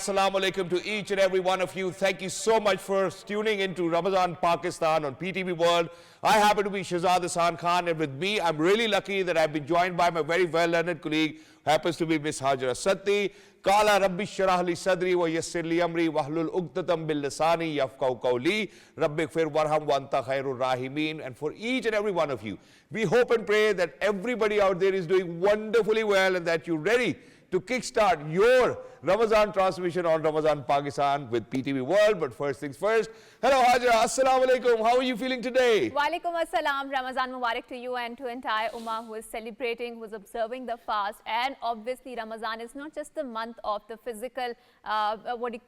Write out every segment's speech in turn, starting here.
assalamu alaikum to each and every one of you. Thank you so much for tuning into Ramadan Pakistan on PTV World. I happen to be Shahzad Khan, and with me, I'm really lucky that I've been joined by my very well-learned colleague, who happens to be Miss Hajra. Satti, Kala Rabbi Sharah li Sadri wa Yassir li Amri Wahlul Uqdatam bil Lisani Yafqahu Qawli Rabbi Ighfir Warham wa Anta Khairur Rahimin. And for each and every one of you, we hope and pray that everybody out there is doing wonderfully well and that you're ready to kickstart your Ramadan transmission on Ramadan Pakistan with PTV World. But first things first, hello Hajra, assalamu alaikum. How are you feeling today? Walaikum assalam. Ramazan Mubarak to you and to entire Ummah who is celebrating, who is observing the fast. And obviously Ramadan is not just the month of the physical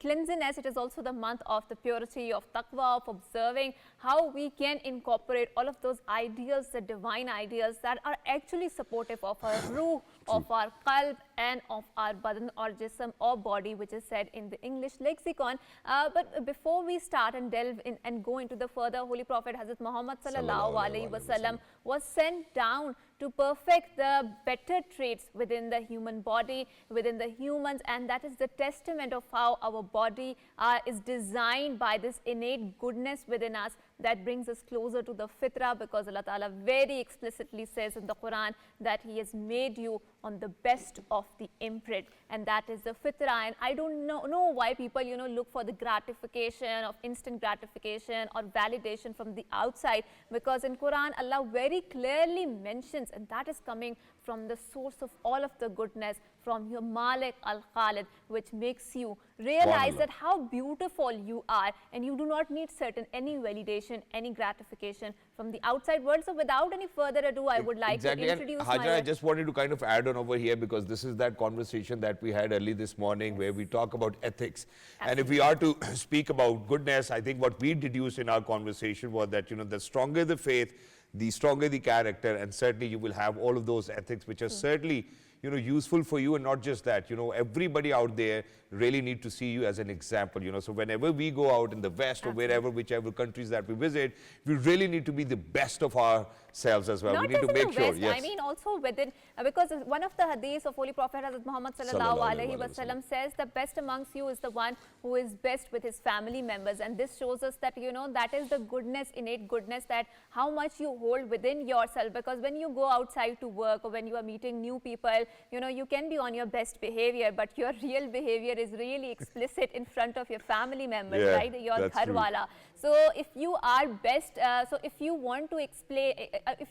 cleanliness, it is also the month of the purity, of taqwa, of observing how we can incorporate all of those ideals, the divine ideals that are actually supportive of our ruh, of our qalb and of our badan or jism or body, which is said in the English lexicon. But before we start and delve in and go into the further, Holy Prophet Hazrat Muhammad sallallahu alaihi wasallam was sent down to perfect the better traits within the human body, within the humans, and that is the testament of how our body is designed by this innate goodness within us that brings us closer to the fitrah, because Allah Ta'ala very explicitly says in the Quran that He has made you on the best of the imprint, and that is the fitrah. And I don't know why people look for the gratification of instant gratification or validation from the outside, because in Quran Allah very clearly mentions, and that is coming from the source of all of the goodness, from your Malik al-Khalid, which makes you realize that how beautiful you are, and you do not need any validation, any gratification from the outside world. So without any further ado, I would like to introduce Hajra, I just wanted to kind of add on over here, because this is that conversation that we had early this morning where we talk about ethics. Absolutely. And if we are to speak about goodness, I think what we deduced in our conversation was that, the stronger the faith, the stronger the character, and certainly you will have all of those ethics which are certainly useful for you. And not just that, everybody out there really need to see you as an example, so whenever we go out in the West or wherever, whichever countries that we visit, we really need to be the best of ourselves as well. Not we need to make sure, West, I mean also within, because one of the hadiths of Holy Prophet Hazrat Muhammad sallallahu alaihi wasallam says the best amongst you is the one who is best with his family members, and this shows us that that is the goodness, innate goodness, that how much you hold within yourself, because when you go outside to work or when you are meeting new people, you can be on your best behavior, but your real behavior is really explicit in front of your family members, right? Your gharwala. So if you are best, so if you want to explain,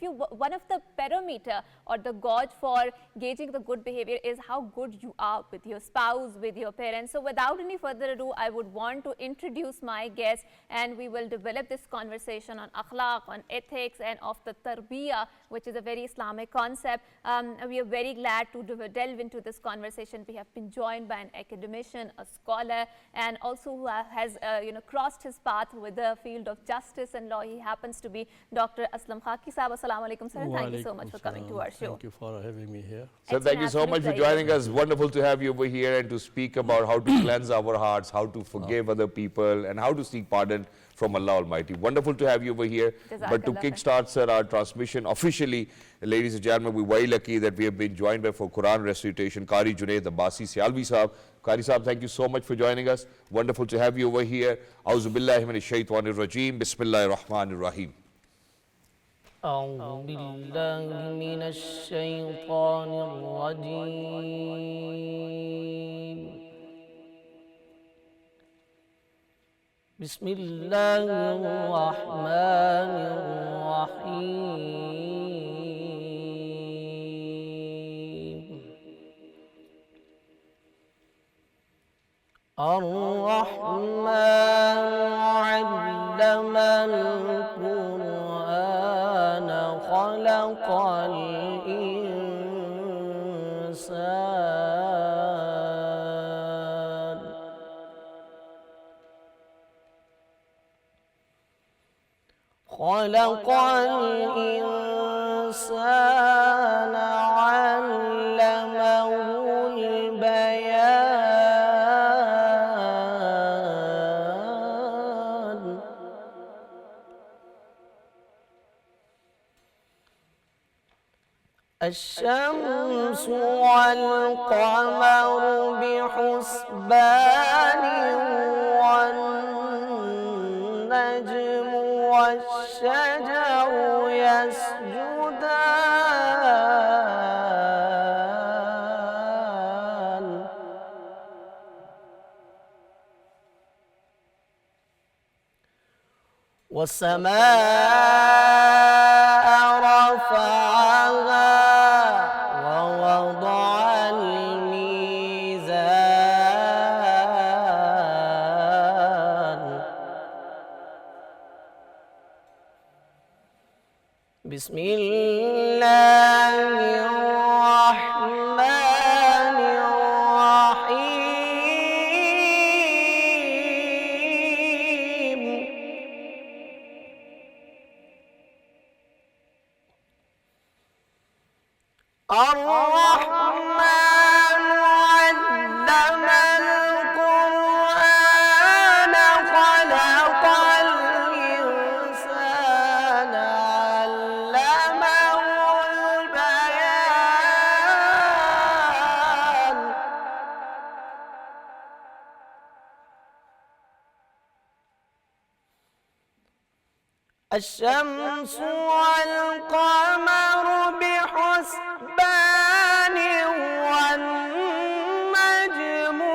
one of the parameter or the gauge for gauging the good behavior is how good you are with your spouse, with your parents. So without any further ado, I would want to introduce my guest, and we will develop this conversation on akhlaq, on ethics, and of the tarbiyah, which is a very Islamic concept. We are very glad to delve into this conversation. We have been joined by an academician, a scholar, and also who has crossed his path with the field of justice and law. He happens to be Dr. Aslam Khaki Sahab. Assalamu alaikum, sir. Thank you so much for coming to our show. Thank you for having me here. Sir, thank you so much for joining us. Wonderful to have you over here and to speak about how to cleanse our hearts, how to forgive other people, and how to seek pardon from Allah Almighty. Wonderful to have you over here. But to kickstart, sir, our transmission officially, ladies and gentlemen, we're very lucky that we have been joined by, for Quran recitation, Qari Junaid, Abbasi, Sialvi Sahab. Qari Sahab, thank you so much for joining us. Wonderful to have you over here. Auzu billahi minash shaitanir rajim. Bismillahir rahmanir rahim. أعوذ بالله من الشيطان الرجيم بسم الله الرحمن الرحيم الرحمن علم القرآن خلق الإنسان خلق الإنسان علمه البيان الشمس والقمر بحسبان والنجم والشجر يسجدان والسماء رفعها ووضع الميزان بسم الله الرحمن الرحيم الرحمن علم القرآن خلق الإنسان علمه البيان الشمس والقمر بحسبان والنجم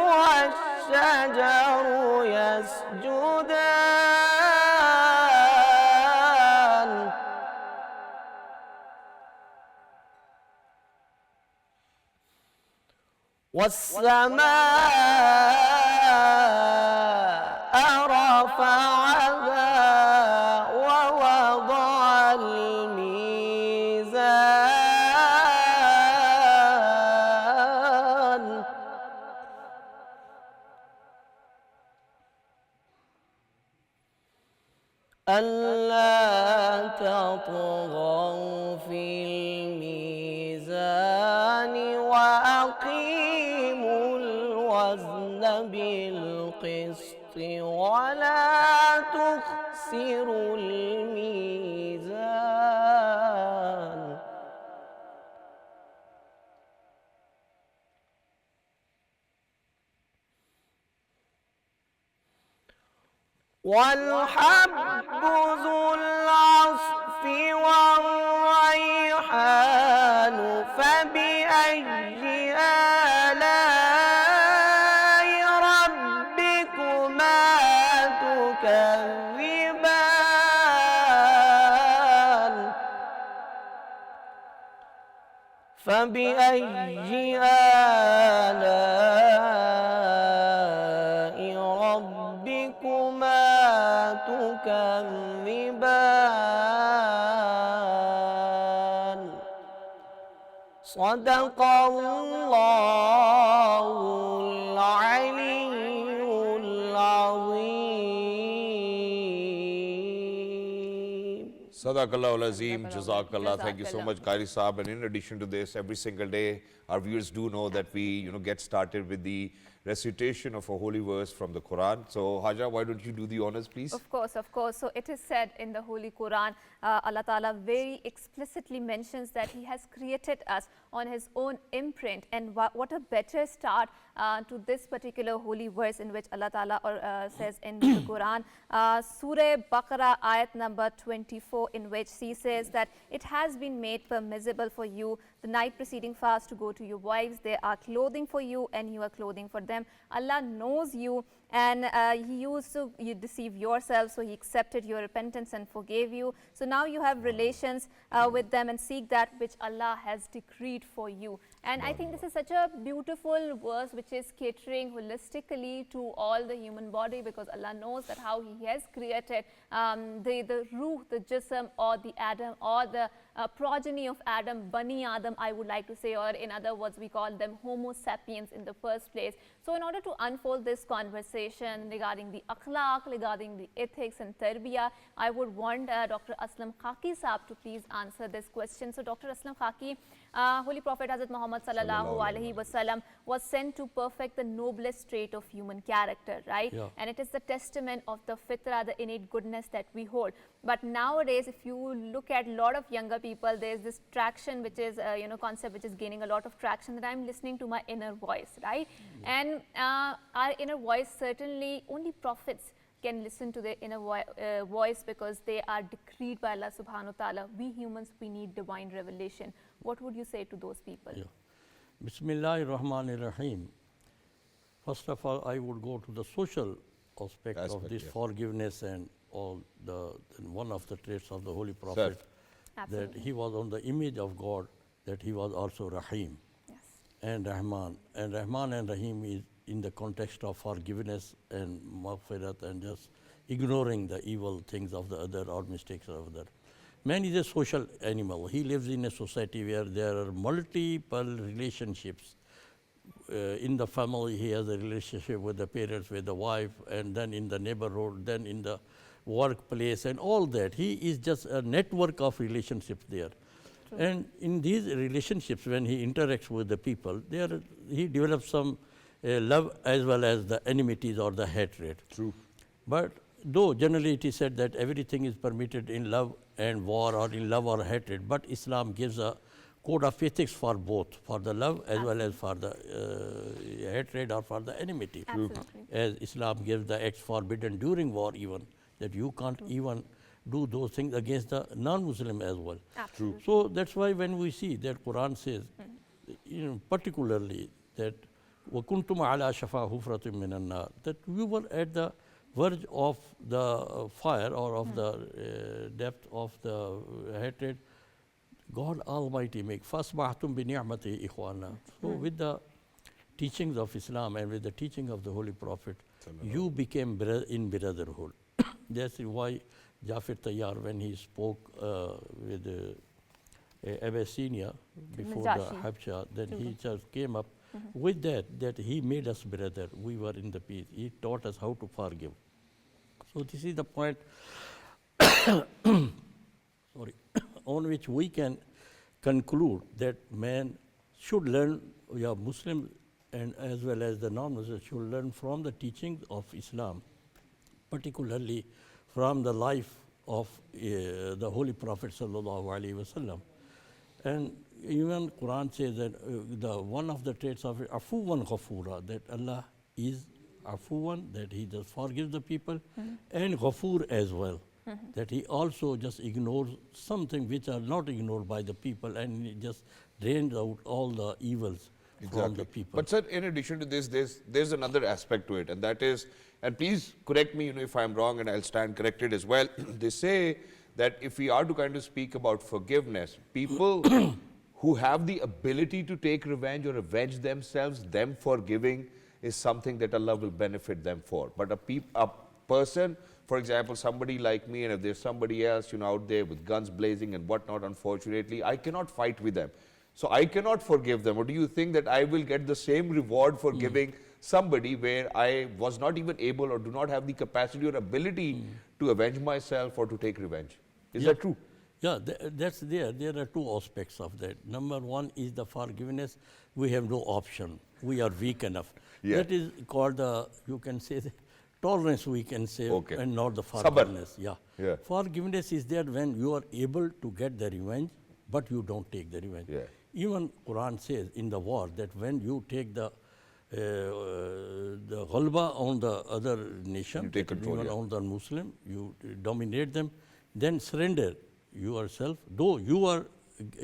والشجر يسجدان والسماء رفعها ووضع الميزان ألا تطغوا في الميزان وأقيموا الوزن بالقسط ولا تخسروا الميزان والحب ذو العصف والريحان فبأي آلاء ربكما تكذبان فبأي آلاء ربكما تكذبان صدق الله العلي العظيم Sadaqallah al-Azim, Jazakallah. Thank you so much, Qari Saab. And in addition to this, every single day, our viewers do know that we, get started with the recitation of a holy verse from the Quran. So, Hajra, why don't you do the honors, please? Of course, of course. So it is said in the Holy Quran, Allah Ta'ala very explicitly mentions that He has created us on His own imprint. And what a better start to this particular holy verse in which Allah Ta'ala says in the Quran, Surah Baqarah ayat number 24, in which He says that it has been made permissible for you the night preceding fast to go to your wives. They are clothing for you and you are clothing for them. Allah knows you, and He used to deceive yourself, so He accepted your repentance and forgave you. So now you have relations with them and seek that which Allah has decreed for you. And I think this is such a beautiful verse which is catering holistically to all the human body, because Allah knows that how He has created the ruh, the jism, or the Adam, or the progeny of Adam, Bani Adam, I would like to say, or in other words, we call them Homo sapiens in the first place. So in order to unfold this conversation regarding the akhlaq, regarding the ethics and tarbiyah, I would want Dr. Aslam Khaki Saab to please answer this question. So Dr. Aslam Khaki, Holy Prophet Hazrat Muhammad sallallahu alaihi wasallam was sent to perfect the noblest trait of human character, right? Yeah. And it is the testament of the fitra, the innate goodness that we hold. But nowadays, if you look at a lot of younger people, there's this traction, which is, concept which is gaining a lot of traction, that I'm listening to my inner voice, right? And our inner voice, certainly only prophets can listen to their inner voice, because they are decreed by Allah subhanahu wa ta'ala. We humans, we need divine revelation. What would you say to those people? Yeah. Bismillahir Rahmanir Rahim. First of all, I would go to the social aspect of this forgiveness and all one of the traits of the Holy Prophet, that he was on the image of God, that he was also Rahim and Rahman. And Rahman and Rahim is in the context of forgiveness and maghfirat and just ignoring the evil things of the other or mistakes of the other. Man is a social animal. He lives in a society where there are multiple relationships. In the family, he has a relationship with the parents, with the wife, and then in the neighborhood, then in the workplace, and all that. He is just a network of relationships there. True. And in these relationships, when he interacts with the people, he develops some love as well as the enmities or the hatred. True. But though generally it is said that everything is permitted in love and war, or in love or hatred, but Islam gives a code of ethics for both, for the love as well as for the hatred or for the enmity. Absolutely. As Islam gives the acts forbidden during war even, that you can't even do those things against the non-Muslim as well. Absolutely. So that's why when we see that Quran says, particularly that وَكُنْتُمْ عَلَى شَفَا حُفْرَةٍ مِّنَ النَّارِ, that we were at the verge of the fire or of the depth of the hatred. God Almighty make فَأَصْبَحْتُمْ بِنِعْمَتِهِ إِخْوَانًا. So with the teachings of Islam and with the teaching of the Holy Prophet, you became in brotherhood. That's why Jafar Tayyar, when he spoke with Abyssinia before the Habsha, then he just came up with that he made us brother. We were in the peace. He taught us how to forgive. So this is the point sorry, on which we can conclude that man should learn, Muslim and as well as the non-Muslim should learn from the teachings of Islam, particularly from the life of the Holy Prophet sallallahu alaihi wasallam. And even Quran says that one of the traits of Afuwan Ghafura, that Allah is Afuwan, that he just forgives the people, and Ghafur as well, that he also just ignores something which are not ignored by the people, and he just drains out all the evils from the people. But sir, in addition to this, there's another aspect to it, and that is, and please correct me if I'm wrong, and I'll stand corrected as well. They say that if we are to kind of speak about forgiveness, people who have the ability to take revenge or avenge themselves, them forgiving is something that Allah will benefit them for. But a person, for example, somebody like me, and if there's somebody else, out there with guns blazing and whatnot, unfortunately, I cannot fight with them. So I cannot forgive them. Or do you think that I will get the same reward for giving somebody where I was not even able or do not have the capacity or ability to avenge myself or to take revenge? Is that true? Yeah, that's there. There are two aspects of that. Number one is the forgiveness. We have no option. We are weak enough. Yeah. That is called you can say, the tolerance, we can say, and not the Sabr. forgiveness. Yeah. Forgiveness is there when you are able to get the revenge, but you don't take the revenge. Yeah. Even Quran says in the war that when you take the ghalba on the other nation, you take control, even on the Muslim, you dominate them, then surrender yourself, though you are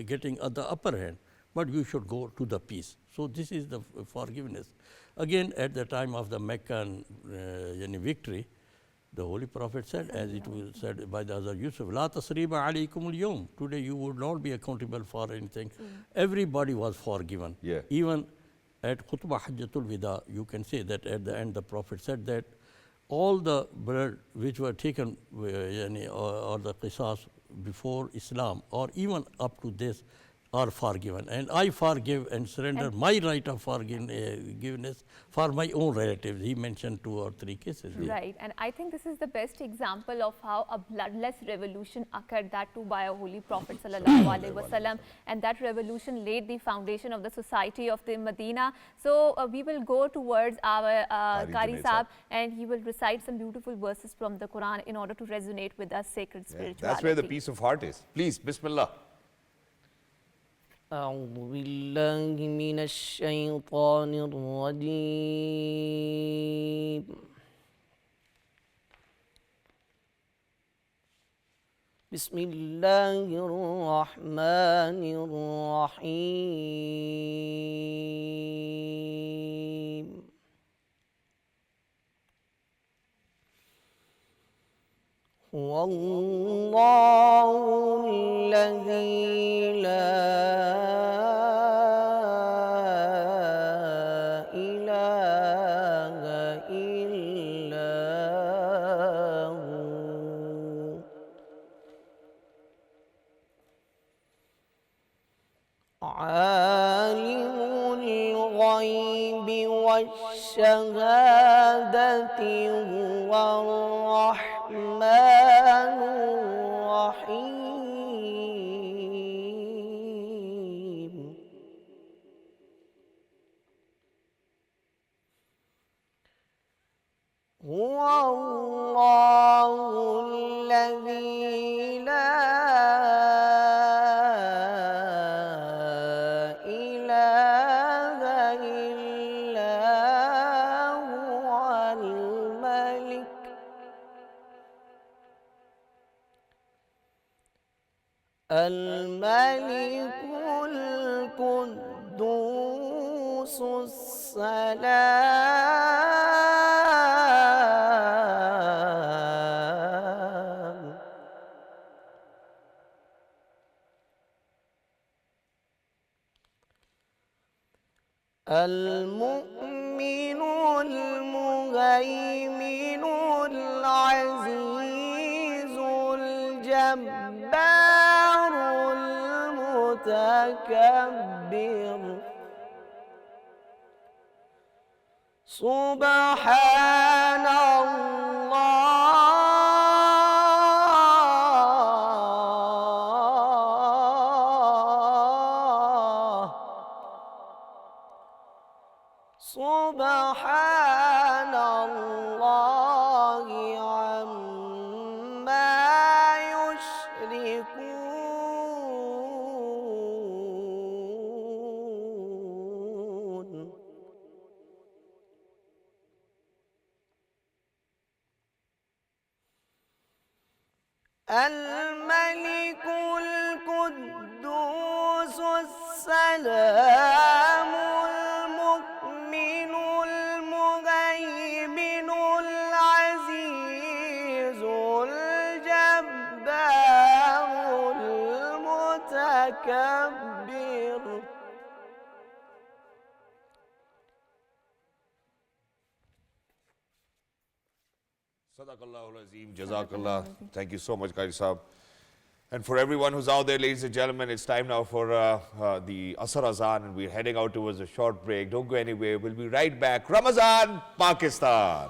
getting the upper hand, but you should go to the peace. So this is the forgiveness. Again, at the time of the Meccan victory, the Holy Prophet said, as it was said by the other Yusuf, La tasriba alaykum al-yawm. Today you would not be accountable for anything. Everybody was forgiven. Yeah. Even at Khutbah Hajjatul Wida, you can say that at the end the Prophet said that all the blood which were taken or the qisas before Islam or even up to this, are forgiven. And I forgive and surrender my right of forgiveness for my own relatives. He mentioned 2 or 3 cases. Right, and I think this is the best example of how a bloodless revolution occurred, that too by a holy Prophet sallallahu alaihi wasallam, and that revolution laid the foundation of the society of the Medina. So we will go towards our Qari Sahib, and he will recite some beautiful verses from the Quran in order to resonate with our sacred spirituality. That's where the peace of heart is. Please, Bismillah. أعوذ بالله من الشيطان الرجيم بسم الله الرحمن الرحيم هو الله الذي لا إله إلا هو عالم الغيب والشهادة هو الرحمن الرحيم هو الله الذي لا إله إلا هو الملك القدوس السلام المؤمن المهيمن العزيز الجبار المتكبر سبحان الله سبحان الله عما يشركون الملك القدوس السلام المؤمن المهيمن العزيز الجبار المتكبر Sadaqallahu al-Azim, Jazakallah. Thank you so much, Qari Sahib. And for everyone who's out there, ladies and gentlemen, it's time now for the Asr Azan, and we're heading out towards a short break. Don't go anywhere. We'll be right back. Ramadan, Pakistan.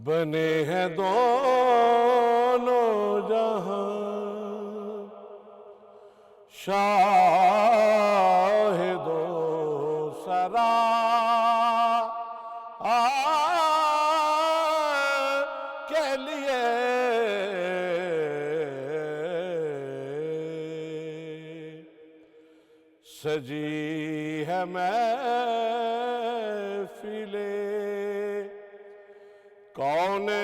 बने हैं दोनों जहां शाहिदो सरा के लिए सजी محفل کونین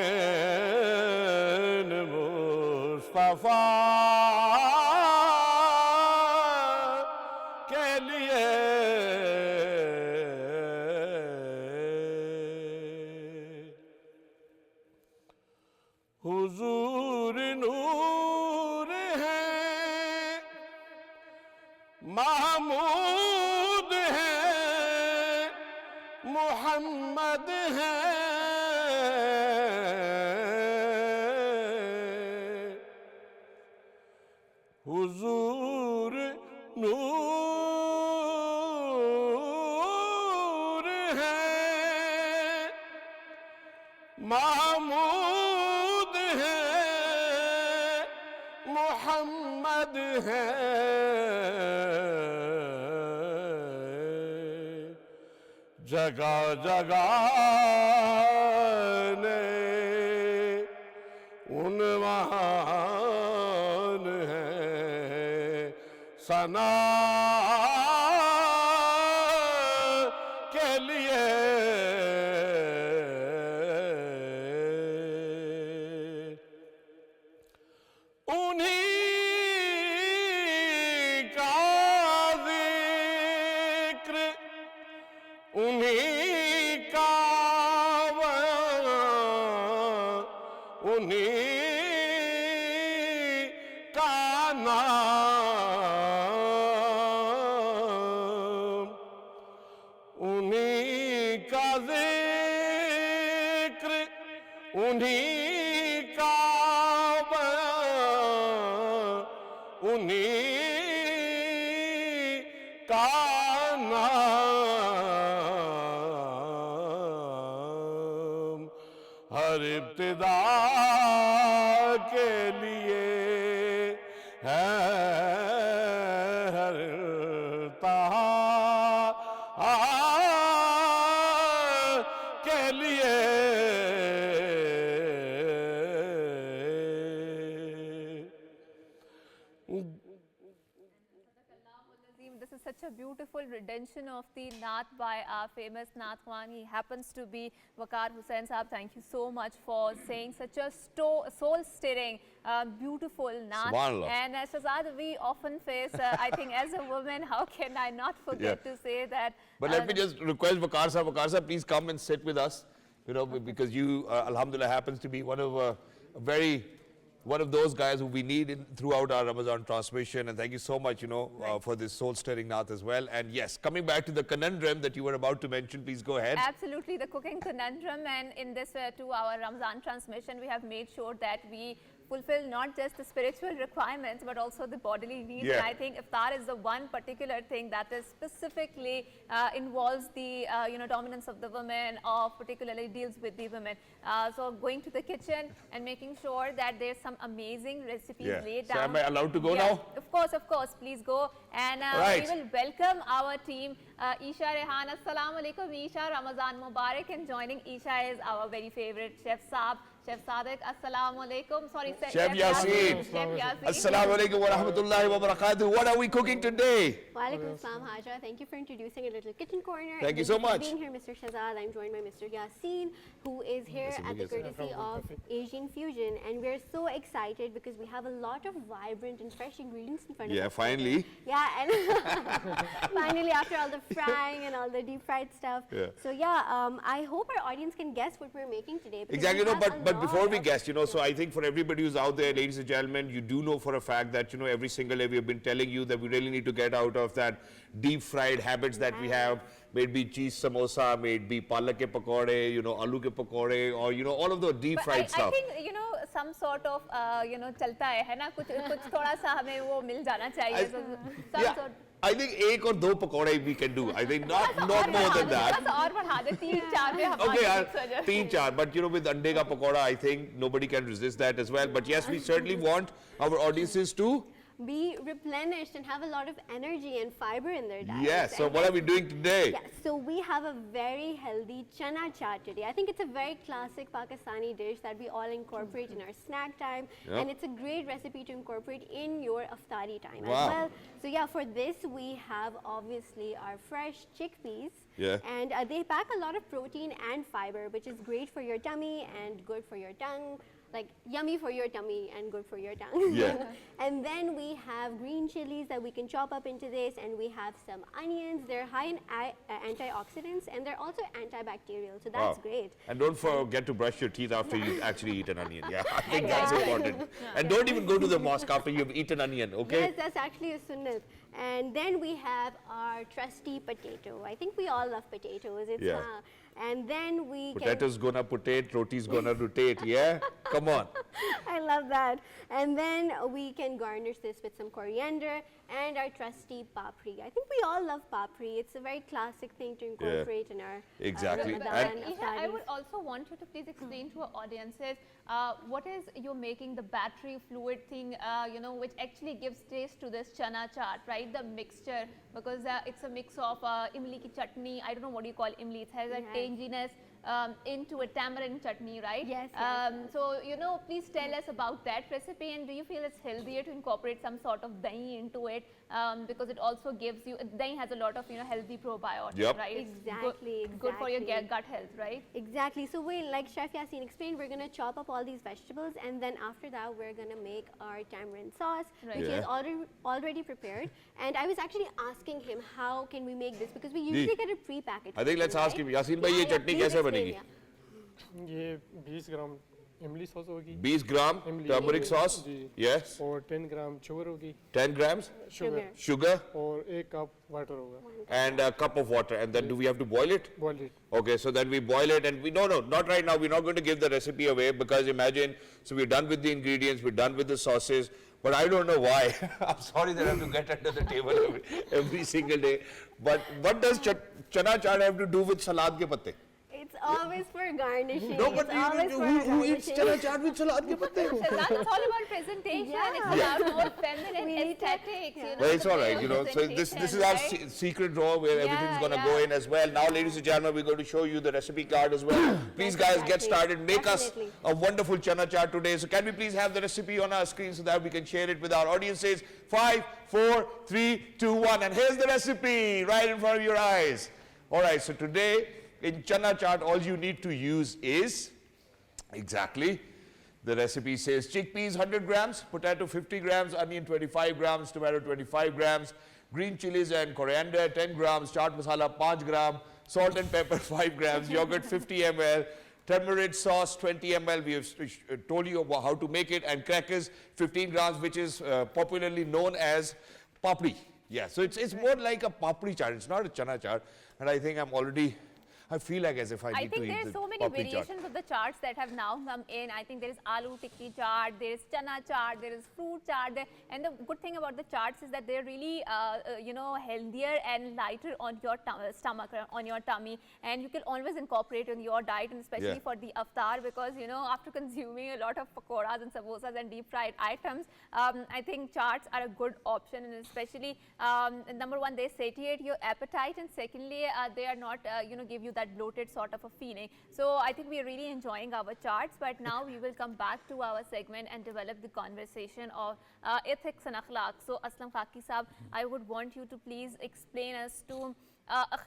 مصطفیٰ کے لیے حضور نور ہے محمود ہے محمد ہے حضور نور ہے محمود ہے محمد ہے جگہ جگہ نے عنوان ہے ثنا کے لیے انہیں کا ذکر انہیں کا بیان انہیں کا نام انہیں کا ذکر انہیں کا بیان انہیں کا نام ہر ابتدا کے لیے ہے ہر انتہا کے لیے This is such a beautiful rendition of the Naat by our famous Naat Khawan. He happens to be Waqar Hussain Saab. Thank you so much for saying such a soul-stirring, beautiful Naat. Subhanallah. And Shahzad, we often face, I think as a woman, how can I not forget to say that. But let me just request Waqar Saab, please come and sit with us, you know, because you, alhamdulillah, happens to be one of one of those guys who we need throughout our Ramadan transmission. And thank you so much, you know, for this soul-stirring Naat as well. And yes, coming back to the conundrum that you were about to mention, please go ahead. Absolutely, the cooking conundrum. And in this 2-hour Ramadan transmission, we have made sure that we fulfill not just the spiritual requirements but also the bodily needs. Yeah. And I think iftar is the one particular thing that is specifically involves the dominance of the women, or particularly deals with the women. So going to the kitchen and making sure that there's some amazing recipes laid down. So am I allowed to go now? Of course, please go. And we will welcome our team, Isha Rehan. Assalamu alaikum, Isha. Ramadan Mubarak. And joining Isha is our very favorite Chef Saab, Chef Sadiq. Assalamu alaikum. Sorry, Chef Yasin. Assalamu alaikum wa rahmatullahi wa barakatuh. What are we cooking today? Walaikum Assalam, Hajra. Thank you for introducing a little kitchen corner. Thank you so much. Being here, Mr. Shahzad. I'm joined by Mr. Yasin, who is here at the courtesy of Asian Fusion. And we're so excited because we have a lot of vibrant and fresh ingredients in front of us. Yeah, finally. Yeah, and finally, after all the frying and all the deep fried stuff. Yeah. So yeah, I hope our audience can guess what we're making today. Exactly, no, but before we guess, you know, so I think for everybody who's out there, ladies and gentlemen, you do know for a fact that, you know, every single day we have been telling you that we really need to get out of that deep fried habits that we have. May it be cheese samosa, may it be palak ke pakode, you know, aloo ke pakode, or, you know, all of the deep fried stuff. I think, you know, some sort of, chalta hai na, kuch thoda sa hame wo mil jana chahiye. I think ek or do pakode we can do. I think not more than that. Okay, 3-4, but you know, with ande ka pakoda, I think nobody can resist that as well. But yes, we certainly want our audiences to be replenished and have a lot of energy and fiber in their diet. Yes, so what are we doing today? Yeah, so we have a very healthy Chana Chaat today. I think it's a very classic Pakistani dish that we all incorporate in our snack time, Yep. and it's a great recipe to incorporate in your iftari time Wow. as well. So yeah, for this we have obviously our fresh chickpeas. Yeah. And they pack a lot of protein and fiber, which is great for your tummy and good for your tongue. Like yummy for your tummy and good for your tongue. Yeah. And then we have green chilies that we can chop up into this, and we have some onions. They're high in antioxidants, and they're also antibacterial, so that's Wow. great. And don't forget to brush your teeth after you actually eat an onion. Yeah, I think that's important. And don't even go to the mosque after you've eaten onion, okay? Yes, that's actually a sunnah. And then we have our trusty potato. I think we all love potatoes. It's Yeah. And then we Potatoes gonna potate, roti's gonna rotate, yeah? Come on. I love that. And then we can garnish this with some coriander and our trusty papri. I think we all love papri. It's a very classic thing to incorporate in our Exactly. Ramadan And- Isha, I iftaris. would also want you to please explain to our audiences what is you're making the battery fluid thing, you know, which actually gives taste to this chana chaat, right? The mixture, because it's a mix of imli ki chutney. I don't know what you call imli. It has a Yes. tanginess into a tamarind chutney, right? Yes, yes. So, you know, please tell us about that recipe, and do you feel it's healthier to incorporate some sort of dahi into it, because it also gives you, dahi has a lot of, you know, healthy probiotics, Yep. right? It's Exactly, good for your exactly. gut health, right? Exactly. So we, like Chef Yasin explained, we're going to chop up all these vegetables, and then after that we're going to make our tamarind sauce, Right. which Yeah. is already prepared. And I was actually asking him, how can we make this? Because we usually get it pre-packaged. I think let's ask him, Yasin bhai, Yeah, ye yeah, chutney please kaise explain, banegi? yeah. ये 20 ग्राम इमली sauce होगी 20 gram इमली turmeric sauce, जी yes. और 10 gram sugar होगी 10 grams Sugar. sugar और 1 cup water होगा and a cup of water. And then do we have to boil it? Boiled it Okay, so then we boil it, and we no, not right now. We're not going to give the recipe away, because imagine, so we're done with the ingredients, we're done with the sauces, but I don't know why. I'm sorry that I have to get under the table every single day. But what does chana chaat have to do with salad ke patte? It's always for garnishing. No, but It's always for who eats garnishing. chana chaat with salad ke patte? Shahzad, it's all about presentation. Yeah. It's about more feminine We need to- aesthetics. You know, Well, it's the all right, way you of know. So this is presentation, our right? secret drawer where everything's going to go yeah. in as well. Now, ladies and gentlemen, we're going to show you the recipe card as well. Please, Yes, guys, get exactly. started. Make us Definitely. a wonderful chana chaat today. So can we please have the recipe on our screen so that we can share it with our audiences? 5, 4, 3, 2, 1. And here's the recipe right in front of your eyes. All right, so today in chana chaat, all you need to use is, exactly, the recipe says chickpeas 100 grams, potato 50 grams, onion 25 grams, tomato 25 grams, green chilies and coriander 10 grams, chaat masala 5 gram, salt and pepper 5 grams, yogurt 50 ml, turmeric sauce 20 ml. We have told you about how to make it, and crackers 15 grams, which is popularly known as papri. Yeah, so it's more like a papri chaat. It's not a chana chaat, and I think I feel like as if I I need to think eat there the are so many papri chaat. variations of the charts that have now come in. I think there is aloo tikki chaat, there is chana chaat, there is fruit chaat. And the good thing about the charts is that they're really, you know, healthier and lighter on your stomach, on your tummy. And you can always incorporate in your diet, and especially Yeah. for the iftar, because, you know, after consuming a lot of pakoras and samosas and deep fried items, I think charts are a good option. And especially, number one, they satiate your appetite, and secondly, they are not, you know, give you that bloated sort of a feeling. So I think we are really enjoying our charts, but now we will come back to our segment and develop the conversation of ethics and akhlaq. So Aslam Khaki Sahab, I would want you to please explain us to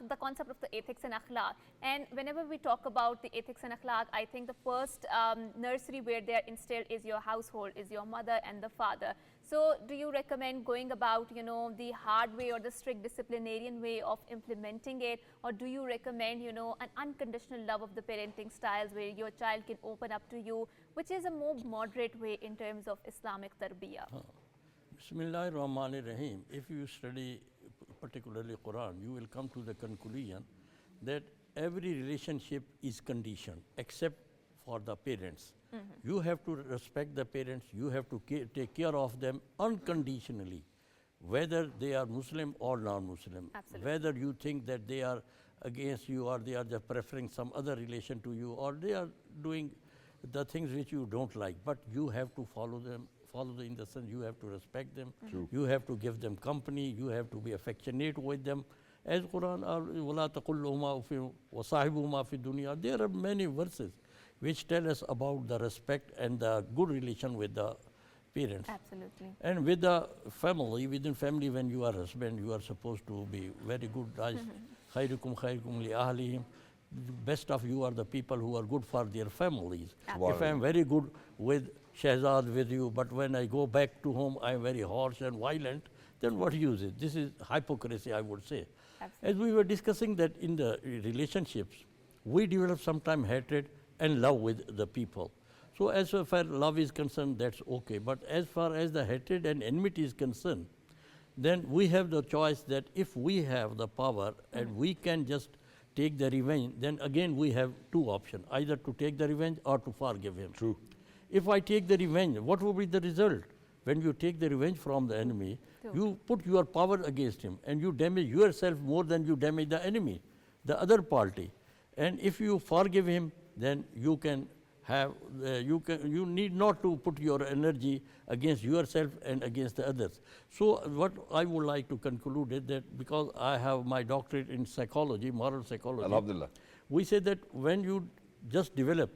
the concept of the ethics and akhlaq. And whenever we talk about the ethics and akhlaq, I think the first nursery where they are instilled is your household, is your mother and the father. So do you recommend going about, you know, the hard way or the strict disciplinarian way of implementing it, or do you recommend, you know, an unconditional love of the parenting styles where your child can open up to you, which is a more moderate way in terms of Islamic tarbiyah? Bismillahir Rahmanir Rahim. If you study particularly Quran, you will come to the conclusion that every relationship is conditioned except for the parents. You have to respect the parents, you have to take care of them unconditionally, whether they are Muslim or non-Muslim, Absolutely. whether you think that they are against you or they are just preferring some other relation to you or they are doing the things which you don't like, but you have to follow them follow in the sense you have to respect them, you have to give them company, you have to be affectionate with them. As Quran, وَلَا تَقُلْ لَهُمَا وَصَاحِبُهُمَا فِي الدُّنْيَا, there are many verses which tell us about the respect and the good relation with the parents. Absolutely. And with the family, within family, when you are husband, you are supposed to be very good. خَيْرُكُمْ خَيْرُكُمْ لِأَهْلِهِمْ. Best of you are the people who are good for their families. If I am very good with Shahzad, with you, but when I go back to home, I am very harsh and violent, then what use it? This is hypocrisy, I would say. Absolutely. As we were discussing that in the relationships, we develop sometimes hatred and love with the people. So as far as love is concerned, that's okay. But as far as the hatred and enmity is concerned, then we have the choice that if we have the power and we can just take the revenge, then again we have two options, either to take the revenge or to forgive him. True. If I take the revenge, what will be the result? When you take the revenge from the enemy, you put your power against him and you damage yourself more than you damage the enemy, the other party. And if you forgive him, then you can have, you need not to put your energy against yourself and against the others. So what I would like to conclude is that because I have my doctorate in psychology, moral psychology, Alhamdulillah. we say that when you just develop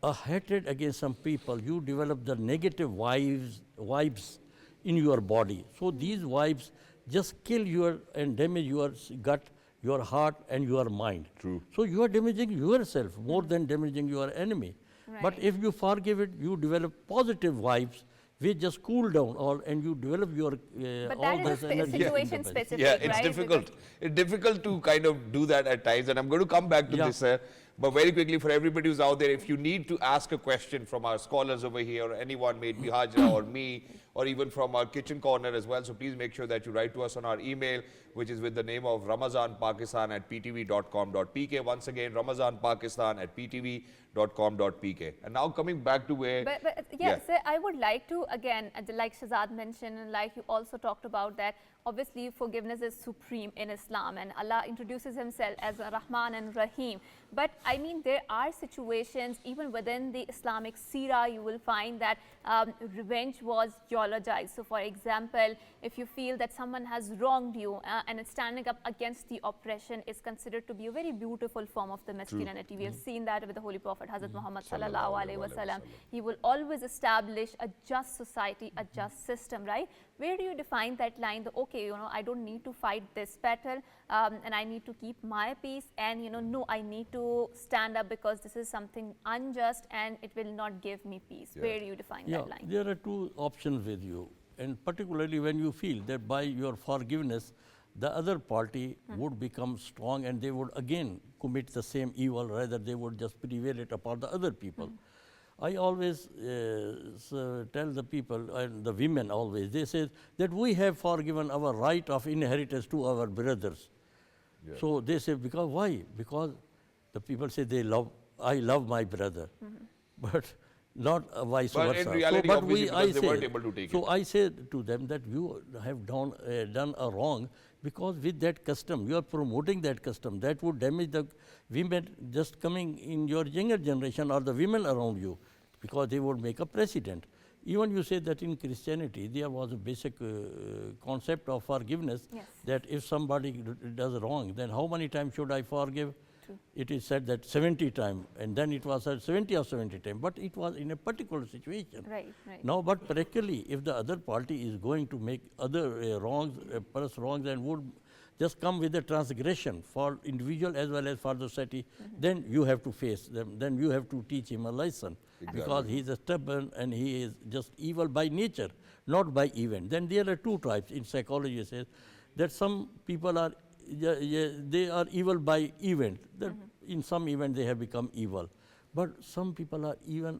a hatred against some people, you develop the negative vibes in your body. So these vibes just kill your and damage your gut, your heart and your mind. True. So you are damaging yourself more than damaging your enemy. But if you forgive it, you develop positive vibes which just cool down and you develop your But all that is this energy. situation specific, Yeah, it's right? difficult. It's difficult to kind of do that at times, and I'm going to come back to this, sir. But very quickly, for everybody who's out there, if you need to ask a question from our scholars over here, or anyone, maybe Hajra or me, or even from our kitchen corner as well, so please make sure that you write to us on our email, which is with the name of ramazanpakistan@ptv.com.pk. Once again, ramazanpakistan@ptv.com.pk. And now coming back to where... But yes, sir, I would like to, again, like Shahzad mentioned, and like you also talked about that, obviously forgiveness is supreme in Islam, and Allah introduces himself as Rahman and Rahim. But I mean, there are situations, even within the Islamic seerah, you will find that revenge was geologized. So for example, if you feel that someone has wronged you and standing up against the oppression is considered to be a very beautiful form of the masculinity. We have seen that with the Holy Prophet Hazrat Muhammad sallallahu alaihi wasallam. He will always establish a just society, a just system, right? Where do you define that line? The, okay, you know, I don't need to fight this battle and I need to keep my peace, and, you know, no, I need to stand up because this is something unjust and it will not give me peace. Where do you define that line? There are two options with you, and particularly when you feel that by your forgiveness, the other party would become strong and they would again commit the same evil, rather they would just prevail it upon the other people. I always tell the people, and the women always, they say that we have forgiven our right of inheritance to our brothers. So they say, because why? Because the people say I love my brother, but not vice But versa. in reality, so, obviously, because they weren't able to take it. So I say to them that you have done a wrong, because with that custom, you are promoting that custom. That would damage the women just coming in your younger generation or the women around you, because they would make a precedent. Even you say that in Christianity, there was a basic concept of forgiveness, that if somebody does wrong, then how many times should I forgive? It is said that 70 times, and then it was said 70 or 70 times, but it was in a particular situation. Right. Now, but practically, if the other party is going to make other wrongs, and would just come with a transgression for individual as well as for the society, then you have to face them, then you have to teach him a lesson. Because he is a stubborn and he is just evil by nature, not by event. Then there are two types in psychology. It says that some people are they are evil by event. That in some event they have become evil, but some people are evil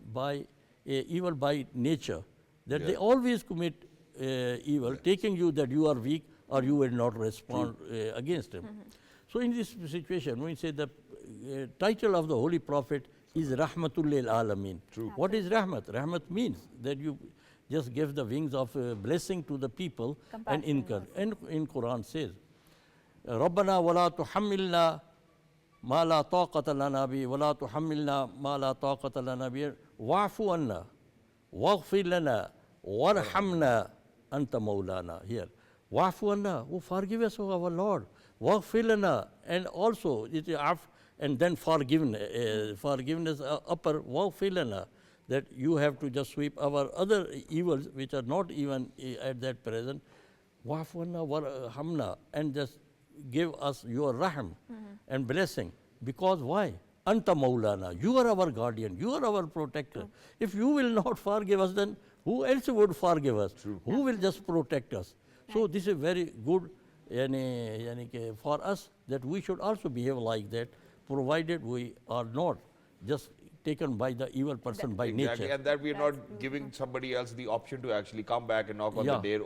by nature. That they always commit evil, taking you that you are weak or you will not respond against him. So in this situation, we say the title of the Holy Prophet is Rahmatul lil Alameen. What is Rahmat? Rahmat means that you just give the wings of blessing to the people and encourage. And in Quran says, رَبَّنَا وَلَا تُحَمِّلْنَا مَا لَا طَاقَةَ لَنَا بِهِ وَلَا تُحَمِّلْنَا مَا لَا طَاقَةَ لَنَا بِهِ وَاعْفُ عَنَّا وَاغْفِرْ لَنَا وَارْحَمْنَا أَنْتَ مَوْلَانَا. Here, وَعْفُ عَنَّا, oh forgive us, O our Lord. وَاغْفِرْ لَنَا, and also it is and then forgiveness, upper وَاغْفِرْ لَنَا, that you have to just sweep our other evils which are not even at that present. وَعْفُ عَنَّا وَارْحَمْنَا, and just give us your rahm and blessing. Because why? Anta Maulana, you are our guardian, you are our protector. If you will not forgive us, then who else would forgive us? Who will just protect us? So this is very good for us, that we should also behave like that, provided we are not just taken by the evil person by Exactly, nature. and that we are not giving somebody else the option to actually come back and knock on the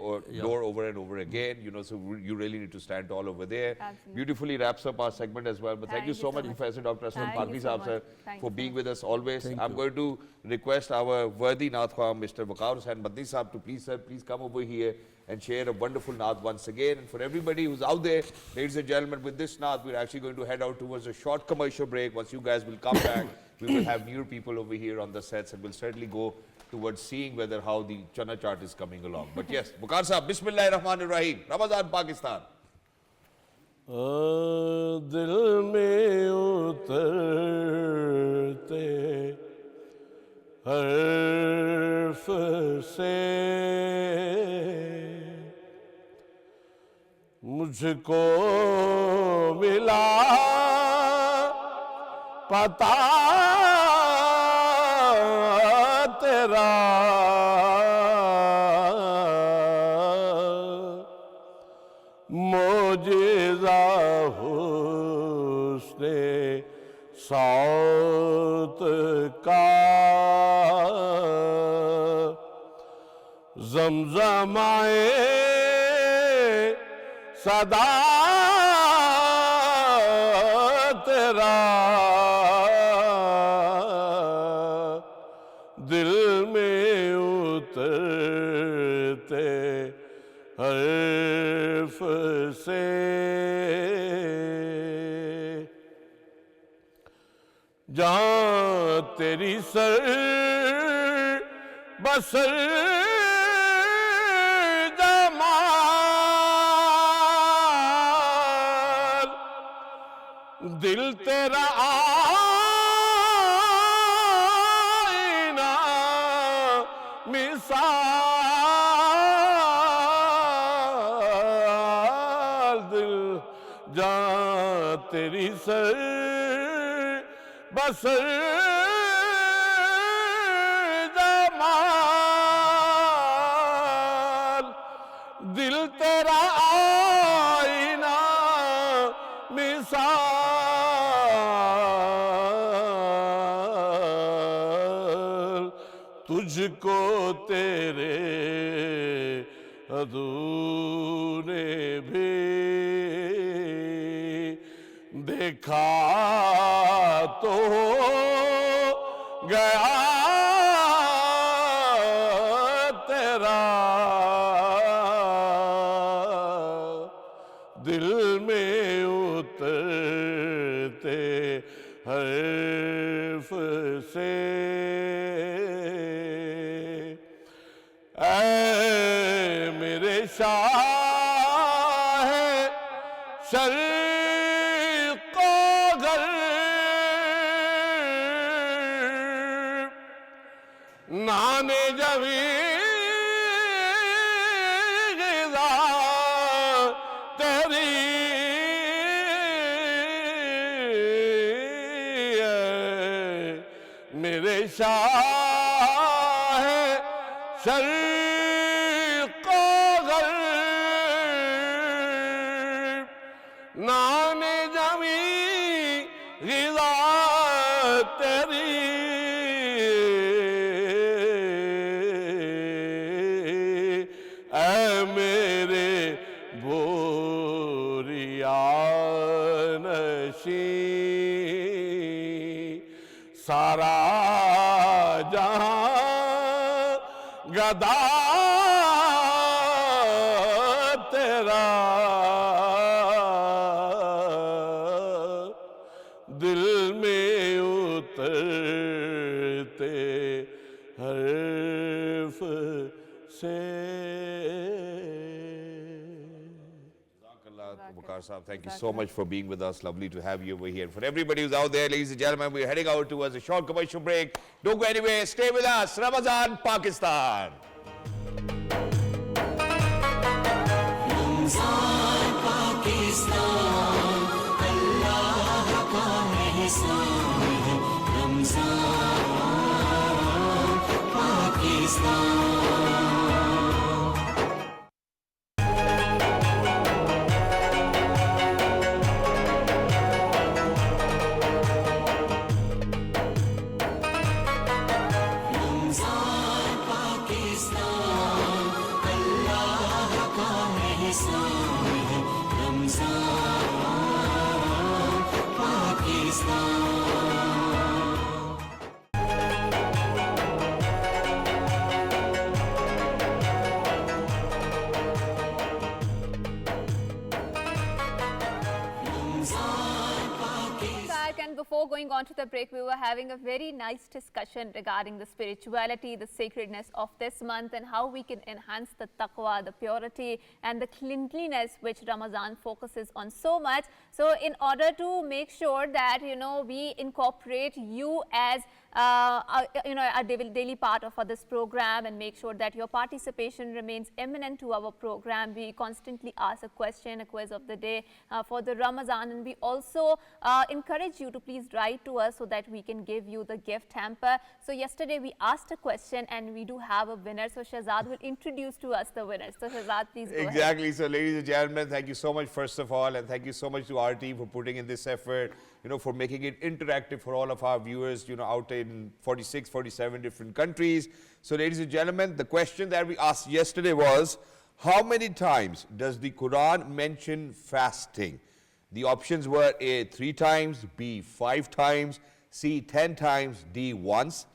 door over and over again. You know, so you really need to stand tall over there. Absolutely. Beautifully wraps up our segment as well. But thank you so much, Professor Dr. Aslam Thank you Khaki so Saab, sir, much. for being with us always. Thank I'm you. going to request our worthy Naat Khawam, Mr. Waqar Hussain Madni Saab, to please, sir, please come over here and share a wonderful Naat once again. And for everybody who's out there, ladies and gentlemen, with this Naat, we're actually going to head out towards a short commercial break. Once you guys will come back, we will have new people over here on the sets, and we'll certainly go towards seeing whether how the Chana Chaat is coming along. But yes, Waqar Saab, Bismillahirrahmanirrahim, Ramadan, Pakistan. دل میں اترتے حرف سے مجھ کو ملا پتا تیرا معجزہ حسن صوت کا زمزمائے صدا تیرا دل میں اترتے حرف سے جہاں تیری سر بسر جمال دل تیرا آئینہ مثال دل جہاں تیری سر بسر جمال دل تیرا آئینہ مثال تجھ کو تیرے عدو نے بھی دیکھا تو گیا تیرا دل میں اترتے حرف سے اے میرے شاہ شرق و غرب نان جوی غذا تیری میرے شاہ شرق و غرب نان جمی غذا تیری اے میرے بوریا نشین سارا جہاں گدا تیرا دل میں اترتے حرف Waqar Saab. Thank you so much for being with us. Lovely to have you over here. For everybody who's out there, ladies and gentlemen, we're heading out towards a short commercial break. Don't go anywhere. Stay with us. Ramadan, Pakistan. And before going on to the break, we were having a very nice discussion regarding the spirituality, the sacredness of this month, and how we can enhance the taqwa, the purity, and the cleanliness which Ramadan focuses on so much. So in order to make sure that, we incorporate you as a daily part of this program and make sure that your participation remains eminent to our program, we constantly ask a question, a quiz of the day for the Ramadan, and we also encourage you to please write to us so that we can give you the gift hamper. So yesterday we asked a question and we do have a winner. So Shahzad will introduce to us the winner. So Shahzad, please go ahead. Exactly. So ladies and gentlemen, thank you so much first of all, and thank you so much to our team for putting in this effort, for making it interactive for all of our viewers, out in 46, 47 different countries. So ladies and gentlemen, the question that we asked yesterday was, how many times does the Quran mention fasting? The options were A, 3 times, B, 5 times, C, 10 times, D, once.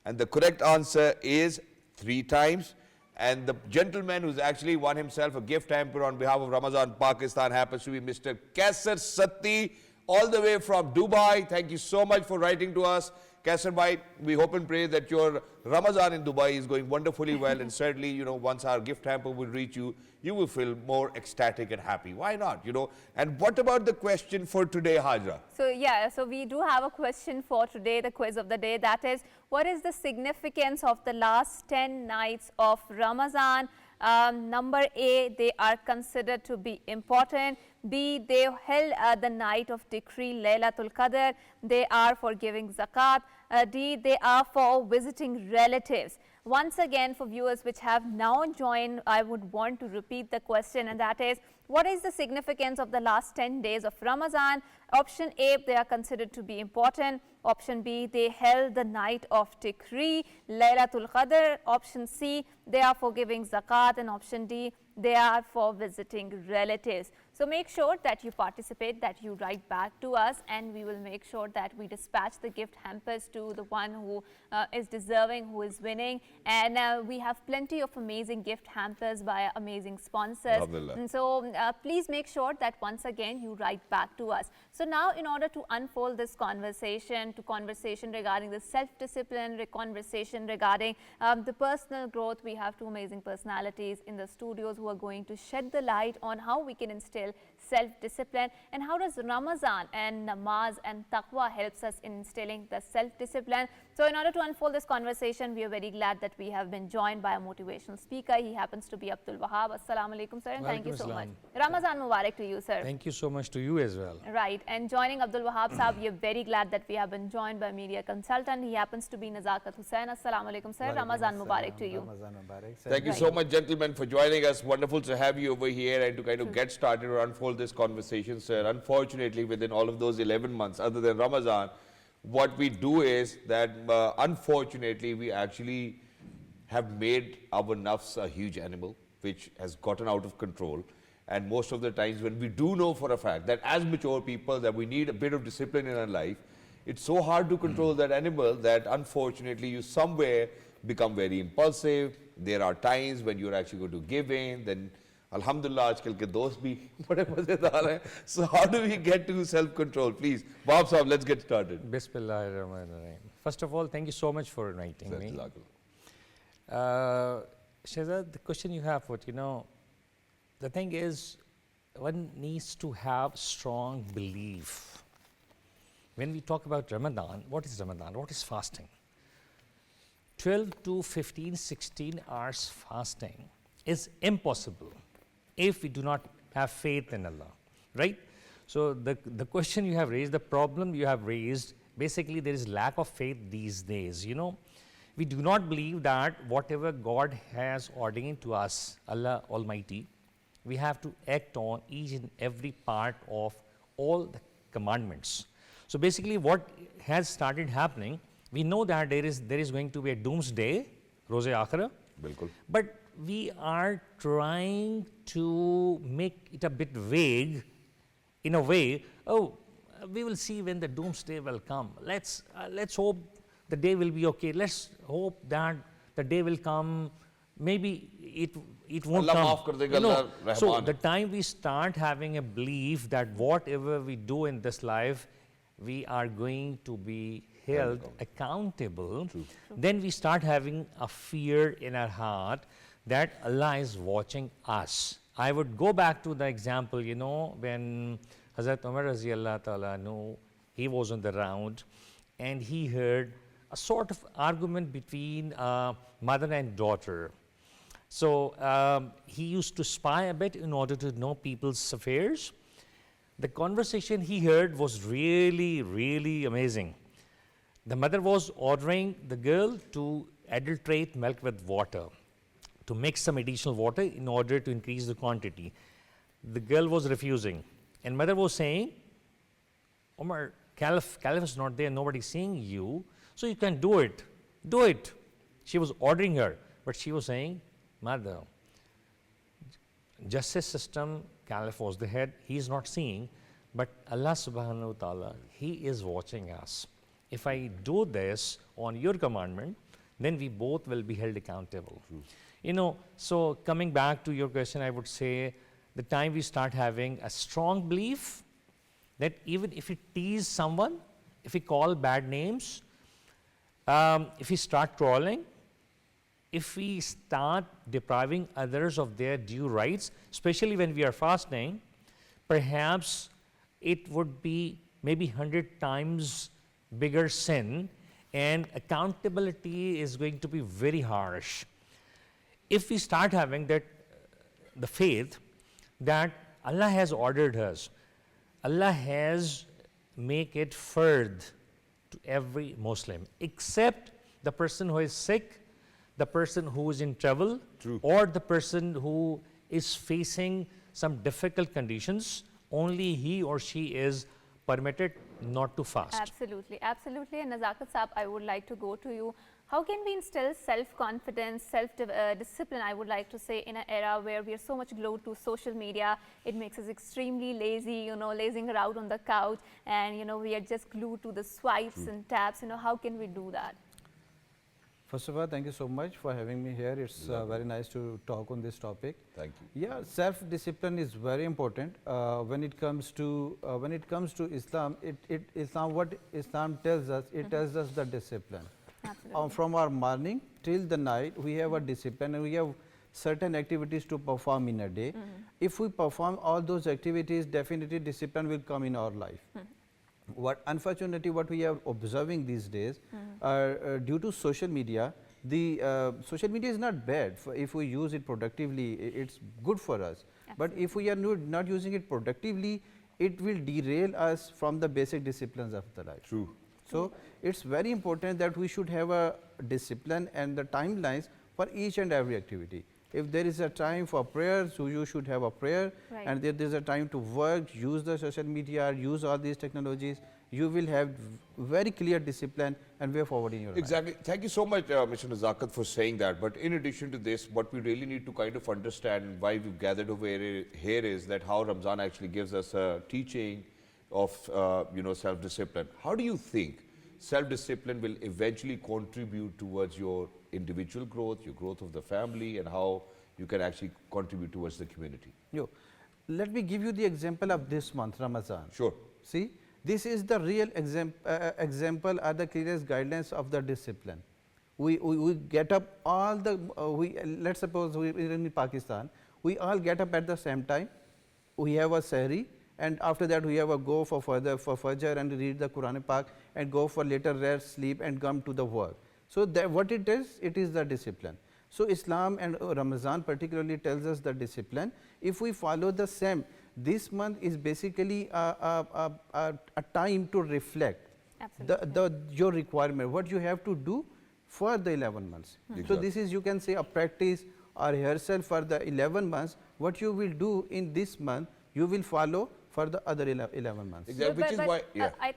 And the correct answer is 3 times. And the gentleman who's actually won himself a gift hamper on behalf of Ramadan Pakistan happens to be Mr. Kaisar Satti, all the way from Dubai. Thank you so much for writing to us. Kaisar bhai, we hope and pray that your Ramadan in Dubai is going wonderfully well, and certainly, once our gift hamper will reach you, you will feel more ecstatic and happy. Why not, And what about the question for today, Hajra? So we do have a question for today, the quiz of the day. That is, what is the significance of the last 10 nights of Ramadan? Number A, they are considered to be important. B, they held the night of decree Laylatul Qadr. They are for giving zakat. D, they are for visiting relatives. Once again, for viewers which have now joined, I would want to repeat the question, and that is, what is the significance of the last 10 days of Ramadan? Option A, they are considered to be important. Option B, they held the night of decree, Laylatul Qadr. Option C, they are for giving zakat. And option D, they are for visiting relatives. So make sure that you participate, that you write back to us, and we will make sure that we dispatch the gift hampers to the one who is deserving, who is winning. And we have plenty of amazing gift hampers by amazing sponsors. And so please make sure that once again you write back to us. So now, in order to unfold this conversation regarding the self-discipline, conversation regarding the personal growth, we have 2 amazing personalities in the studios who are going to shed the light on how we can instill self-discipline and how does Ramadan and namaz and taqwa helps us in instilling the self-discipline. So in order to unfold this conversation, we are very glad that we have been joined by a motivational speaker. He happens to be Abdul Wahab. Assalamu alaikum, sir, and thank you so much. Ramadan Mubarak to you, sir. Thank you so much to you as well. Right, and joining Abdul Wahab Saab, we are very glad that we have been joined by media consultant. He happens to be Nazakat Hussain. Assalamu alaikum, sir. Ramadan Mubarak to you. Ramadan Mubarak. Thank you so much, gentlemen, for joining us. Wonderful to have you over here and to kind of get started or unfold this conversation, sir. Unfortunately, within all of those 11 months, other than Ramadan, what we do is that, unfortunately, we actually have made our nafs a huge animal, which has gotten out of control. And most of the times when we do know for a fact that as mature people that we need a bit of discipline in our life, it's so hard to control that animal that unfortunately you somewhere become very impulsive. There are times when you're actually going to give in, then Alhamdulillah, aajkal ke dost bhi bade mazedar hain. So how do we get to self-control? Please, Wahab Sahab, let's get started. Bismillahirrahmanirrahim. First of all, thank you so much for inviting me. Shahzad, the question you have, the thing is, one needs to have strong belief. When we talk about Ramadan, what is Ramadan? What is fasting? 12 to 15, 16 hours fasting is impossible if we do not have faith in Allah, right? So the question you have raised, the problem you have raised, basically there is lack of faith these days, you know. We do not believe that whatever God has ordained to us, Allah Almighty, we have to act on each and every part of all the commandments. So basically what has started happening, we know that there is going to be a doomsday, Roze Akhira, but we are trying to make it a bit vague in a way. Oh, we will see when the doomsday will come. Let's hope the day will be okay. Let's hope that the day will come. Maybe it won't Allah come. maaf kar dega, You know, Allah so Rahman. the time we start having a belief that whatever we do in this life, we are going to be held accountable, then we start having a fear in our heart that Allah is watching us. I would go back to the example, you know, when Hazrat Umar Raziallah Ta'ala knew, he was on the round and he heard a sort of argument between mother and daughter. So he used to spy a bit in order to know people's affairs. The conversation he heard was really, really amazing. The mother was ordering the girl to adulterate milk with water, to mix some additional water in order to increase the quantity. The girl was refusing. And mother was saying, Umar, Caliph is not there, nobody's seeing you, so you can do it. Do it. She was ordering her, but she was saying, Mother, justice system, Caliph was the head, he is not seeing, but Allah subhanahu wa ta'ala, he is watching us. If I do this on your commandment, then we both will be held accountable. You know, so coming back to your question, I would say the time we start having a strong belief that even if we tease someone, if we call bad names, if we start trolling, if we start depriving others of their due rights, especially when we are fasting, perhaps it would be maybe 100 times bigger sin, and accountability is going to be very harsh. If we start having that, the faith that Allah has ordered us, Allah has make it fard to every Muslim, except the person who is sick, the person who is in trouble, or the person who is facing some difficult conditions. Only he or she is permitted not to fast. Absolutely, absolutely. And Nazakat Saab, I would like to go to you. How can we instill self-confidence, self-discipline, I would like to say, in an era where we are so much glued to social media? It makes us extremely lazy, you know, lazing around on the couch, and, you know, we are just glued to the swipes and taps. You know, how can we do that? First of all, thank you so much for having me here. It's very nice to talk on this topic. Thank you. Yeah, self-discipline is very important when it comes to Islam. What Islam tells us, it tells us the discipline. Absolutely. From our morning till the night, we have a discipline, and we have certain activities to perform in a day. If we perform all those activities, definitely discipline will come in our life. Unfortunately, what we are observing these days, due to social media, the social media is not bad if we use it productively. It's good for us. Absolutely. But if we are not using it productively, it will derail us from the basic disciplines of the life. True. So it's very important that we should have a discipline and the timelines for each and every activity. If there is a time for prayer, so you should have a prayer, and there is a time to work, use the social media, use all these technologies, you will have very clear discipline and way forward in your life. Exactly. Thank you so much, Mr. Nazakat, for saying that. But in addition to this, what we really need to kind of understand why we've gathered over here is that how Ramzan actually gives us a teaching of self-discipline. How do you think self-discipline will eventually contribute towards your individual growth, your growth of the family, and how you can actually contribute towards the community? Let me give you the example of this month, Ramadan. Sure. See, this is the real example or the clearest guidelines of the discipline. We get up all the, let's suppose we are in Pakistan, we all get up at the same time, we have a sahri, and after that we have a go for further for Fajr and read the Quran Pak and go for later rest, sleep and come to the work. So that what it is the discipline. So Islam and Ramadan particularly tells us the discipline. If we follow the same, this month is basically a time to reflect your requirement, what you have to do for the 11 months. So this is, you can say, a practice or rehearsal for the 11 months. What you will do in this month, you will follow for the other 11 months. Exactly, which is why, yeah. I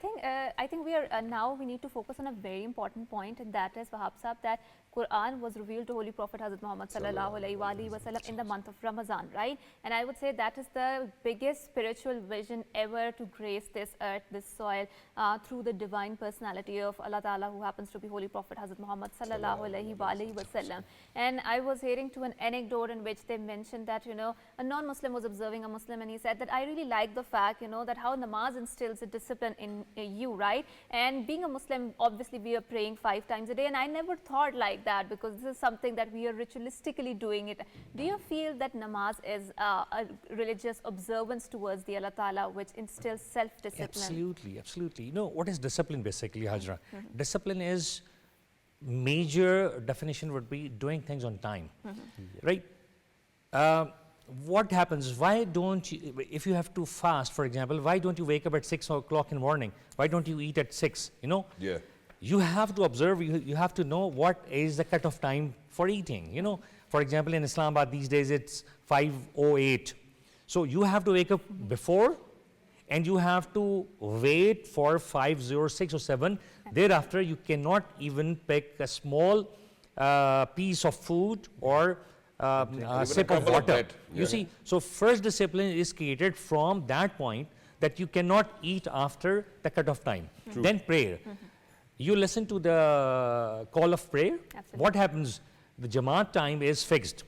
think we are now we need to focus on a very important point, and that is, Wahab Sahab, that Quran was revealed to Holy Prophet Hazrat Muhammad sallallahu alaihi wasallam in the month of Ramadan, right? And I would say that is the biggest spiritual vision ever to grace this earth, this soil, through the divine personality of Allah Ta'ala, who happens to be Holy Prophet Hazrat Muhammad sallallahu alaihi wasallam. And I was hearing to an anecdote in which they mentioned that, you know, a non-Muslim was observing a Muslim, and he said that I really like the fact, you know, that how namaz instills a discipline in you, right? And being a Muslim, obviously we are praying 5 times a day, and I never thought like that, because this is something that we are ritualistically doing it. Do you feel that namaz is a religious observance towards the Allah Ta'ala, which instills self-discipline? Absolutely, absolutely. You know, what is discipline basically, Hajra? Discipline is, major definition would be doing things on time, right? What happens, why don't you, if you have to fast, for example, why don't you wake up at 6 o'clock in the morning? Why don't you eat at 6, you know? Yeah. You have to observe, you have to know what is the cutoff time for eating, you know. For example, in Islamabad these days it's 5:08. So you have to wake up before, and you have to wait for 5:06 or 7. Thereafter, you cannot even pick a small piece of food or a sip of water. You see, so first discipline is created from that point, that you cannot eat after the cutoff time. Then prayer. You listen to the call of prayer. Absolutely. What happens? The Jamaat time is fixed.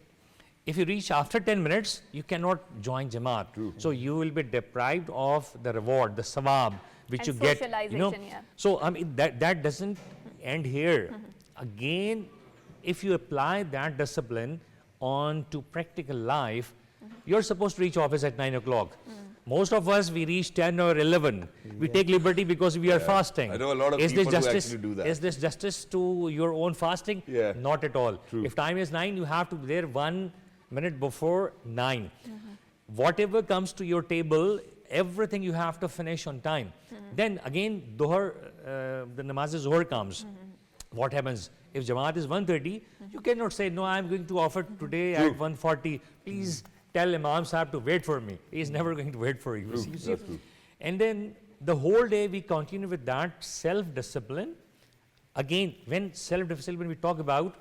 If you reach after 10 minutes, you cannot join Jamaat. So you will be deprived of the reward, the sawab, which And you get. You know? socialization, yeah. So I mean, that doesn't end here. Again, if you apply that discipline on to practical life, you're supposed to reach office at 9 o'clock. Most of us, we reach 10 or 11. We take liberty because we are fasting. I know a lot of Is people this who justice, actually do that. Is this justice to your own fasting? Yeah. Not at all. True. If time is 9, you have to be there 1 minute before 9. Whatever comes to your table, everything you have to finish on time. Then again, Dhuhr, the namaz Zuhr comes. What happens? If Jamaat is 1:30, you cannot say, no, I'm going to offer today at 1:40. Please tell Imam Sahib to wait for me. He is never going to wait for you. You see? And then the whole day we continue with that self-discipline. Again, when self-discipline we talk about,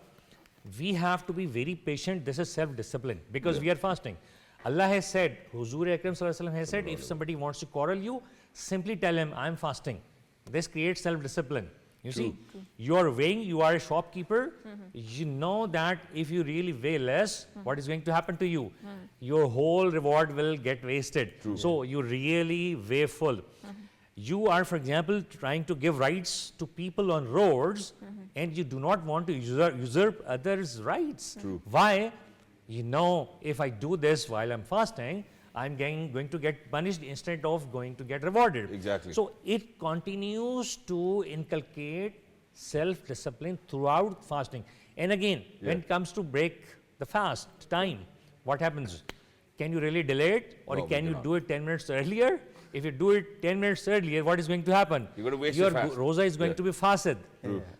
we have to be very patient. This is self-discipline, because we are fasting. Allah has said, Huzur Akram Sallallahu Alaihi Wasallam has said, if somebody wants to quarrel you, simply tell him, I'm fasting. This creates self-discipline. You see, you are weighing, you are a shopkeeper, you know that if you really weigh less, what is going to happen to you? Your whole reward will get wasted. So you really weigh full. You are, for example, trying to give rights to people on roads, and you do not want to usurp others' rights. Why? You know, if I do this while I'm fasting, I'm going to get punished instead of going to get rewarded. Exactly. So it continues to inculcate self-discipline throughout fasting. And again, when it comes to break the fast time, what happens? Can you really delay it, or can you do it 10 minutes earlier? If you do it 10 minutes earlier, what is going to happen? You're going to waste your fast. Roza is going to be fasid.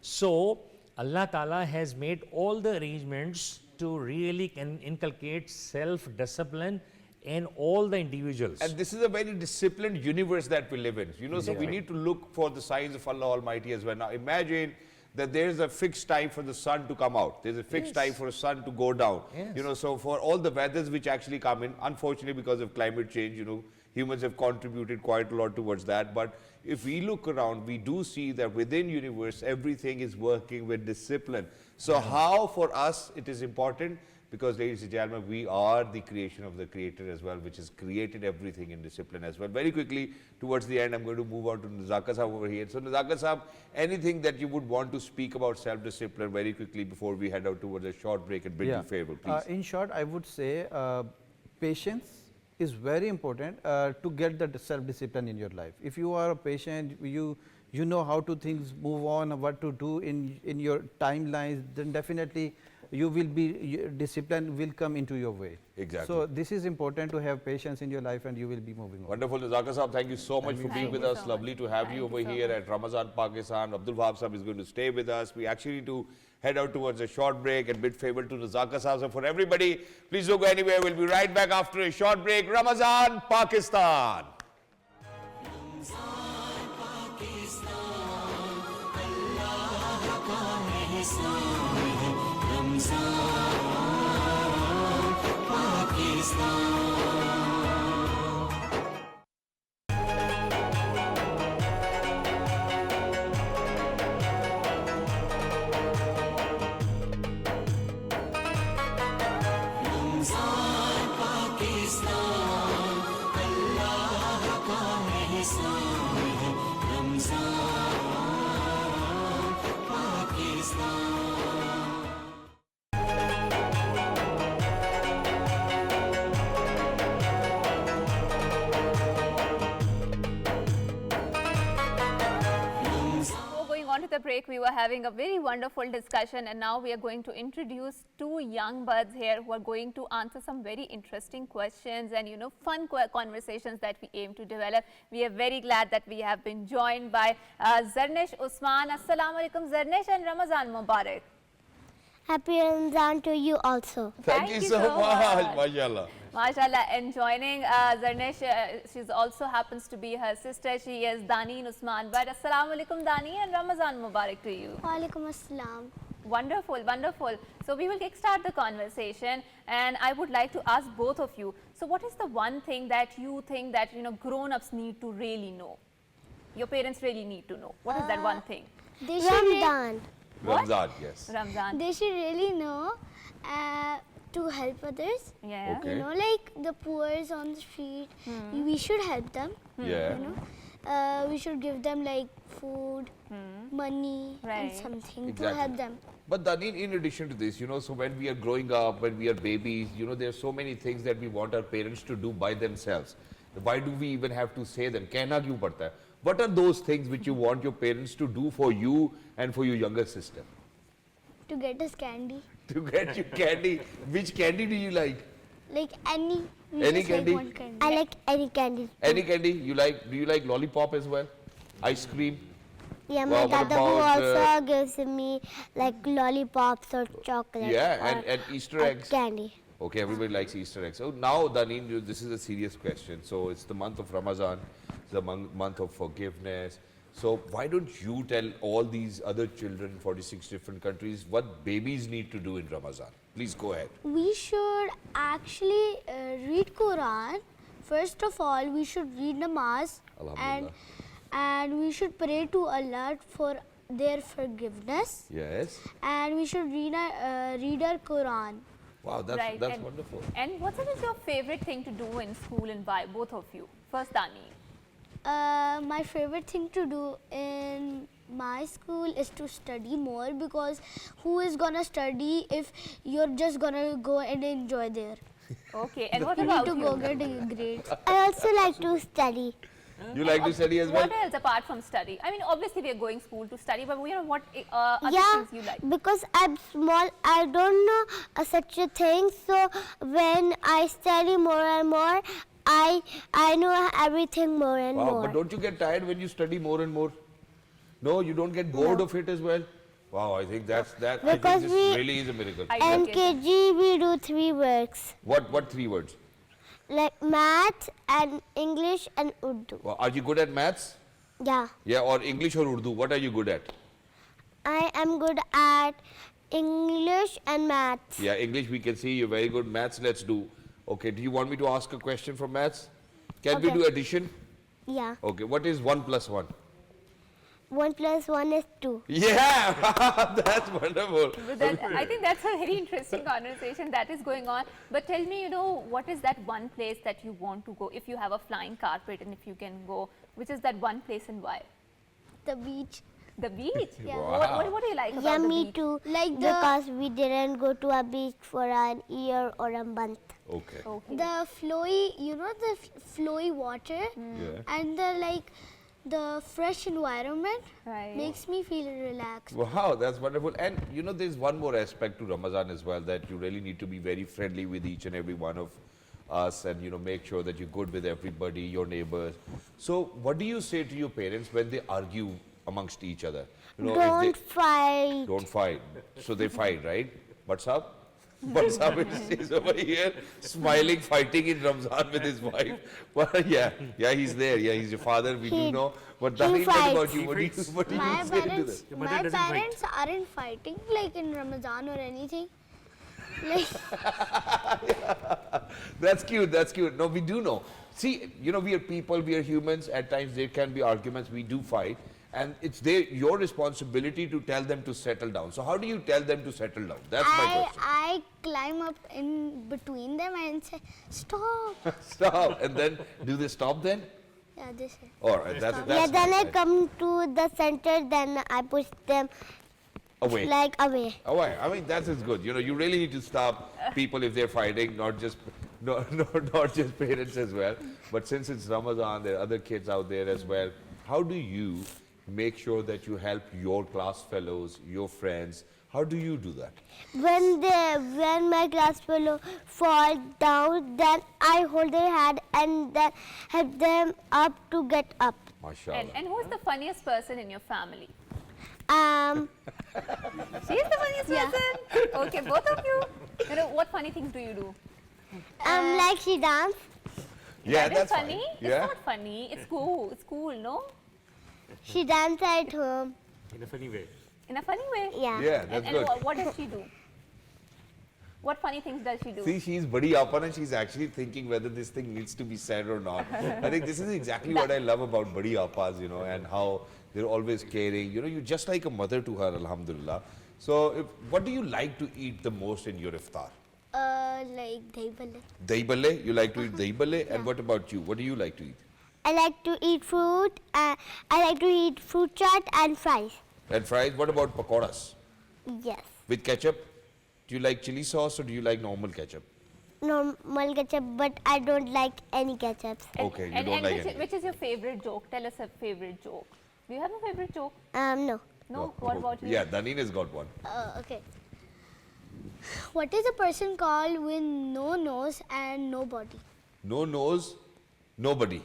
So Allah Ta'ala has made all the arrangements to really inculcate self-discipline in all the individuals. And this is a very disciplined universe that we live in. You know, so we need to look for the signs of Allah Almighty as well. Now imagine that there's a fixed time for the sun to come out. There's a fixed time for the sun to go down. You know, so for all the weathers which actually come in, unfortunately because of climate change, you know, humans have contributed quite a lot towards that. But if we look around, we do see that within universe, everything is working with discipline. So how for us it is important? Because, ladies and gentlemen, we are the creation of the Creator as well, which has created everything in discipline as well. Very quickly, towards the end, I'm going to move on to Nazaka Sahab over here. So, Nazaka Sahab, anything that you would want to speak about self-discipline very quickly before we head out towards a short break and bid you farewell, please. In short, I would say patience is very important to get the self-discipline in your life. If you are a patient, you know how to things move on, what to do in your timelines, then definitely you will be, discipline will come into your way. Exactly. So this is important to have patience in your life and you will be moving on. Wonderful. Zaka Saab, thank you so much for being with us. Lovely to have you over here at Ramazan, Pakistan. Abdul Wahab Saab is going to stay with us. We actually need to head out towards a short break and bid favor to Zaka Saab. So for everybody, please don't go anywhere. We'll be right back after a short break. Ramazan, Pakistan. The break, we were having a very wonderful discussion, and now we are going to introduce two young buds here who are going to answer some very interesting questions and fun conversations that we aim to develop. We are very glad that we have been joined by Zarnish, Usman. Assalamu alaikum Zarnish, and Ramazan Mubarak. Happy Ramzan to you also. Thank you so much. MashaAllah. MashaAllah. And joining Zarnish, she also happens to be her sister. She is Daneen Usman. But Assalamu alaikum Daneen, and Ramazan Mubarak to you. Walaikum Assalam. Wonderful, wonderful. So we will kickstart the conversation, and I would like to ask both of you. So what is the one thing that you think that grown-ups need to really know? Your parents really need to know. What is that one thing? Ramadan. Ramzan, yes. Ramzan. They should really know to help others. Yeah. Okay. Like the poor is on the street. We should help them. Yeah. We should give them like food, money, and something to help them. But Daneen, in addition to this, so when we are growing up, when we are babies, there are so many things that we want our parents to do by themselves. Why do we even have to say them? Kehna kyun padta hai? What are those things which you want your parents to do for you and for your younger sister? To get us candy. To get you candy. Which candy do you like? Like any. Any candy? Like one candy? I like any candy. Any candy? Do you like lollipop as well? Ice cream? Yeah, my dada also gives me like lollipops or chocolate. Yeah, and Easter eggs? Candy. Okay, everybody likes Easter eggs. So now, Daneen, this is a serious question. So it's the month of Ramadan, it's the month of forgiveness. So why don't you tell all these other children, 46 different countries, what babies need to do in Ramadan? Please go ahead. We should actually read Quran. First of all, we should read namaz and we should pray to Allah for their forgiveness. Yes. And we should read our Quran. Wow, that's wonderful. And what is your favorite thing to do in school and why, both of you? First, Daneen. My favorite thing to do in my school is to study more, because who is gonna study if you're just gonna go and enjoy there? Okay, and what about you? You need to go get a grade. I also like to study. You like to study as well? What else apart from study? I mean, obviously we are going school to study, but what other things you like? Because I'm small, I don't know such a thing. So when I study more and more, I know everything more and more. Wow, but don't you get tired when you study more and more? No, you don't get bored of it as well? Wow, I think that. I think this really is a miracle. In KG, we do 3 works. What 3 words? Like math and English and Urdu. Well, are you good at maths? Yeah. Yeah, or English or Urdu? What are you good at? I am good at English and maths. Yeah, English we can see you're very good. Maths, let's do. Okay, do you want me to ask a question from maths? Can we do addition? Yeah. Okay, what is 1 plus 1? 1 plus 1 is 2. Yeah, that's wonderful. I think that's a very interesting conversation that is going on. But tell me, what is that one place that you want to go if you have a flying carpet and if you can go? Which is that one place and why? The beach. The beach? Yeah. What do you like about Yeah, the me beach? too. Because we didn't go to a beach for an year or a month. Okay. Okay. The flowy, you know, the flowy water Yeah. and the fresh environment Right. makes me feel relaxed. Wow, that's wonderful. And you know, there's one more aspect to Ramadan as well, that you really need to be very friendly with each and every one of us, and you know, make sure that you're good with everybody, your neighbors. So what do you say to your parents when they argue amongst each other? You know, Don't fight. don't fight. So they fight, right? What's up? What's up is over here, smiling, fighting in Ramzan with his wife. But yeah, he's there. Yeah, he's your father. We do know. But Daneen, what about fights. you? What do you My say to parents, this? my parents aren't fighting like in Ramadan or anything. Like, That's cute, that's cute. No, we do know. See, you know, we are people, we are humans. At times there can be arguments, we do fight. And it's your responsibility to tell them to settle down. So how do you tell them to settle down? That's my question. I climb up in between them and say, stop. Stop. And then, do they stop then? Yeah, this is. All right, that's Yeah, then nice. I come to the center, then I push them Away. like away. Away. I mean, that is good. You know, you really need to stop people if they're fighting, not just parents as well. But since it's Ramadan, there are other kids out there as well. How do you make sure that you help your class fellows, your friends? How do you do that? When my class fellow fall down, then I hold their hand and then help them up to get up. MashaAllah. And who's the funniest person in your family? She's the funniest person? Okay, both of you. You know, what funny things do you do? Like she dance. Yeah, That is that's funny? fine. It's Yeah. not funny. It's cool. It's cool, no? She dance at home. In a funny way? Yeah. Yeah, that's And good. what does she do? What funny things does she do? See, she's badi appan and she's actually thinking whether this thing needs to be said or not. I think this is exactly what I love about badi appas, you know, and how they're always caring. You know, you're just like a mother to her, alhamdulillah. So, what do you like to eat the most in your iftar? Like dahi bhalle. Dahi balle? You like to eat dahi balle? And what about you? What do you like to eat? I like to eat fruit. I like to eat fruit chaat and fries. And fries? What about pakoras? Yes. With ketchup? Do you like chili sauce or do you like normal ketchup? Normal ketchup, but I don't like any ketchups. Okay, you don't like any. which is your favorite joke? Tell us a favorite joke. Do you have a favorite joke? No. No? What about you? Yeah, Daneen has got one. Okay. What is a person called with no nose and no body? No nose, nobody.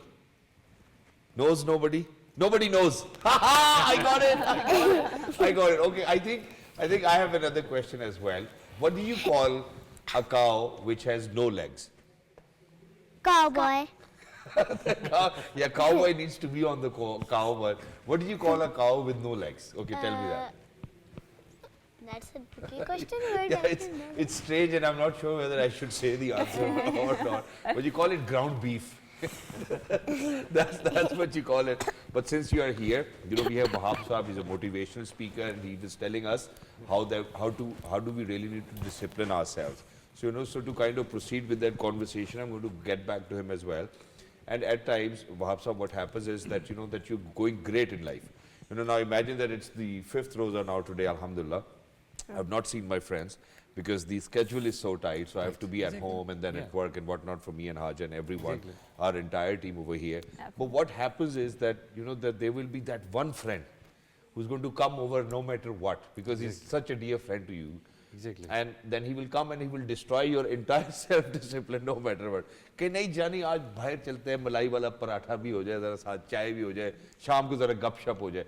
Knows nobody? Nobody knows. Ha ha! I got it. I got it. Okay, I think I have another question as well. What do you call a cow which has no legs? Cowboy. Yeah, cowboy needs to be on the cow, but what do you call a cow with no legs? Okay, tell me that. That's a tricky question. Yeah, it's strange, and I'm not sure whether I should say the answer or not. But you call it ground beef. that's what you call it. But since you are here, you know, we have Wahab Sahab, he's a motivational speaker, and he was telling us how do we really need to discipline ourselves. So, you know, so to kind of proceed with that conversation, I'm going to get back to him as well. And at times, Wahab Sahab, what happens is that, you know, that you're going great in life. You know, now imagine that it's the 5th Roza now today, alhamdulillah. I've not seen my friends because the schedule is so tight, so I have to be at home and then at work and whatnot for me and Hajra and everyone, our entire team over here. But what happens is that, you know, that there will be that one friend who's going to come over no matter what, because he's such a dear friend to you. Exactly. And then he will come and he will destroy your entire self-discipline no matter what. कि नहीं जानी आज बाहर चलते हैं मलाई वाला पराठा भी हो जाए जरा साथ चाय भी हो जाए शाम को जरा गपशप हो जाए.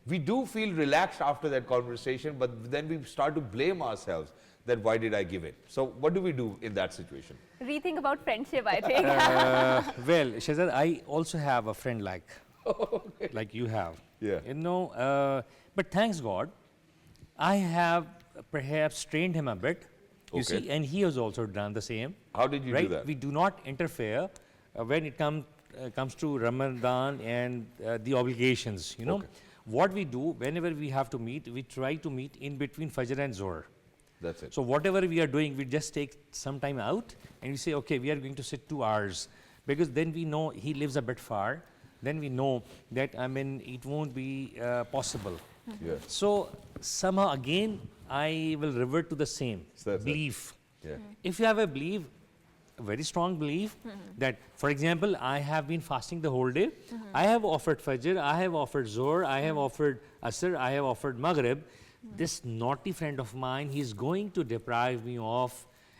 We do feel relaxed after that conversation, but then we start to blame ourselves that why did I give it? So what do we do in that situation? Rethink about friendship, I think. Well, Shahzad, I also have a friend like you have. Yeah. You know, but thanks God, I have perhaps trained him a bit. You Okay. see, and he has also done the same. How did you do that? We do not interfere when it comes to Ramadan and the obligations. You know, Okay. what we do whenever we have to meet, we try to meet in between Fajr and Zohr. That's it. So whatever we are doing, we just take some time out and we say, okay, we are going to sit 2 hours, because then we know he lives a bit far. Then we know that, I mean, it won't be possible Yeah. So somehow again, I will revert to the same belief. Yeah. If you have a belief, a very strong belief that, for example, I have been fasting the whole day. I have offered Fajr, I have offered Zohr, I have offered Asr, I have offered Maghrib. This naughty friend of mine, he's going to deprive me of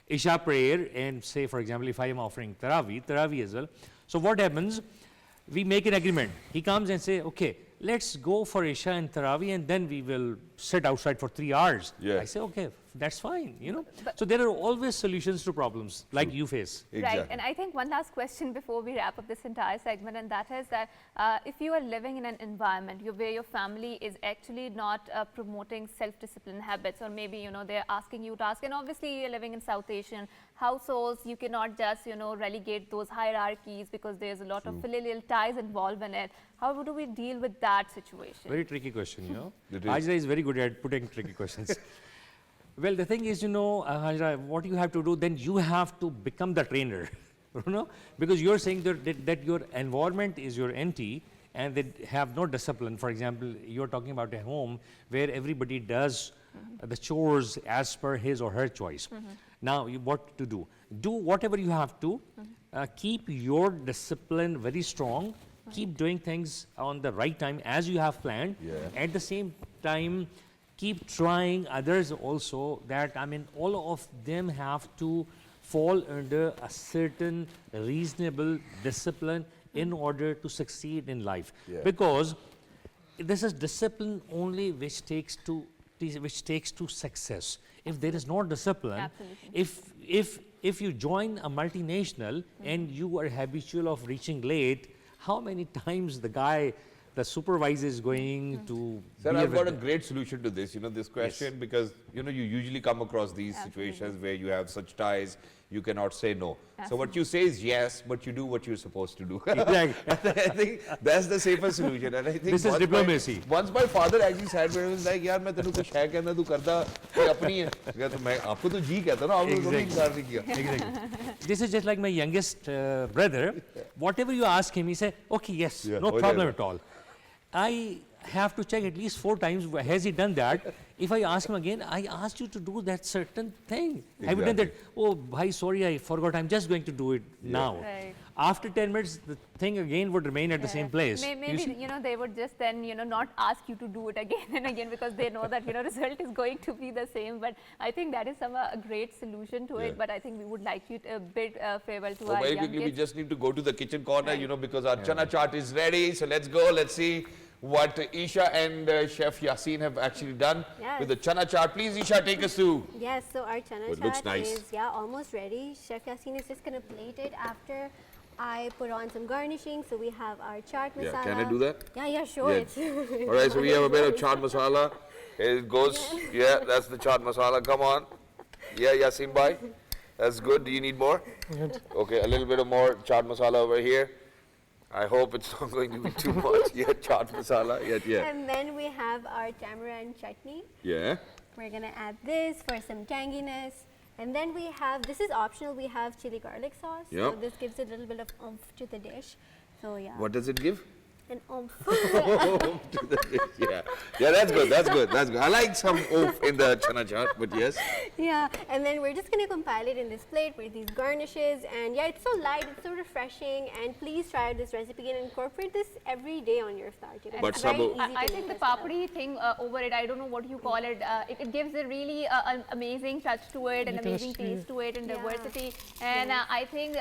Isha prayer and say, for example, if I am offering Taraweeh as well. So what happens? We make an agreement. He comes and say, okay, let's go for Isha and Taraweeh and then we will sit outside for 3 hours. Yeah. I say, okay, that's fine, you know. So there are always solutions to problems like you face. Right, and I think one last question before we wrap up this entire segment, and that is that if you are living in an environment where your family is actually not promoting self-discipline habits, or maybe, you know, they're asking you to ask, and obviously you're living in South Asian households, you cannot just, you know, relegate those hierarchies because there's a lot of familial ties involved in it. How do we deal with that situation? Very tricky question, you know. It is. Hajra is very good at putting tricky questions. Well, the thing is, you know, Hajra, what you have to do, then you have to become the trainer, you know, because you're saying that your environment is your auntie and they have no discipline. For example, you're talking about a home where everybody does the chores as per his or her choice. Now, what to do? Do whatever you have to. Keep your discipline very strong. Keep doing things on the right time as you have planned. At the same time, keep trying others also, that I mean all of them have to fall under a certain reasonable discipline in order to succeed in life. Because this is discipline only which takes to success. If there is no discipline, if you join a multinational and you are habitual of reaching late, how many times the supervisor is going to... Sir, I've got a great solution to this, you know, this question, because, you know, you usually come across these situations where you have such ties, you cannot say no. So what you say is yes, but you do what you're supposed to do. Exactly. I think that's the safer solution. And I think this is diplomacy. Once my father actually said, he was like, yaar, main tenu kuch hai kehna, tu karta, koi apni hai. I said, main aapko to ji kehta na, aapko kabhi inkar nahi kiya. Exactly. This is just like my youngest brother. Whatever you ask him, he say, okay, yes, no problem at all. I have to check at least 4 times, has he done that? If I ask him again, I asked you to do that certain thing. Have you done that? Oh, bhai, sorry, I forgot, I'm just going to do it now. Right. After 10 minutes, the thing again would remain at the same place. Maybe, you know, they would just then, you know, not ask you to do it again and again because they know that, you know, result is going to be the same. But I think that is a great solution to it. But I think we would like you to bid farewell to our Very young quickly, we kids. just need to go to the kitchen corner, you know, because our Chana Chaat is ready. So let's go, let's see what Isha and Chef Yasin have actually done with the Chana Chaat. Please, Isha, take us through. Yes, so our Chana looks Chaat nice. is almost ready. Chef Yasin is just going to plate it after I put on some garnishing. So we have our chaat masala. Yeah, can I do that? Yeah, sure. Yeah. All right, so we have a bit of chaat masala. Here it goes. Yeah, that's the chaat masala. Come on. Yeah, Yasin bhai. That's good. Do you need more? Okay, a little bit of more chaat masala over here. I hope it's not going to be too much. Yeah, chaat masala. Yeah. And then we have our tamarind chutney. Yeah. We're going to add this for some tanginess. And then we have, this is optional, we have chili garlic sauce. Yep. So this gives a little bit of oomph to the dish. So yeah. What does it give? An oomph. To the dish, yeah, that's good. I like some oomph in the Chana Chaat, but yes. Yeah, and then we're just going to compile it in this plate with these garnishes. And yeah, it's so light, it's so refreshing. And please try this recipe and incorporate this every day on your iftar table. But It's very Sabu- easy I to think the make as well. papri thing over it, I don't know what you call it, it gives a really amazing touch to it, an amazing taste to it, and diversity. And I think,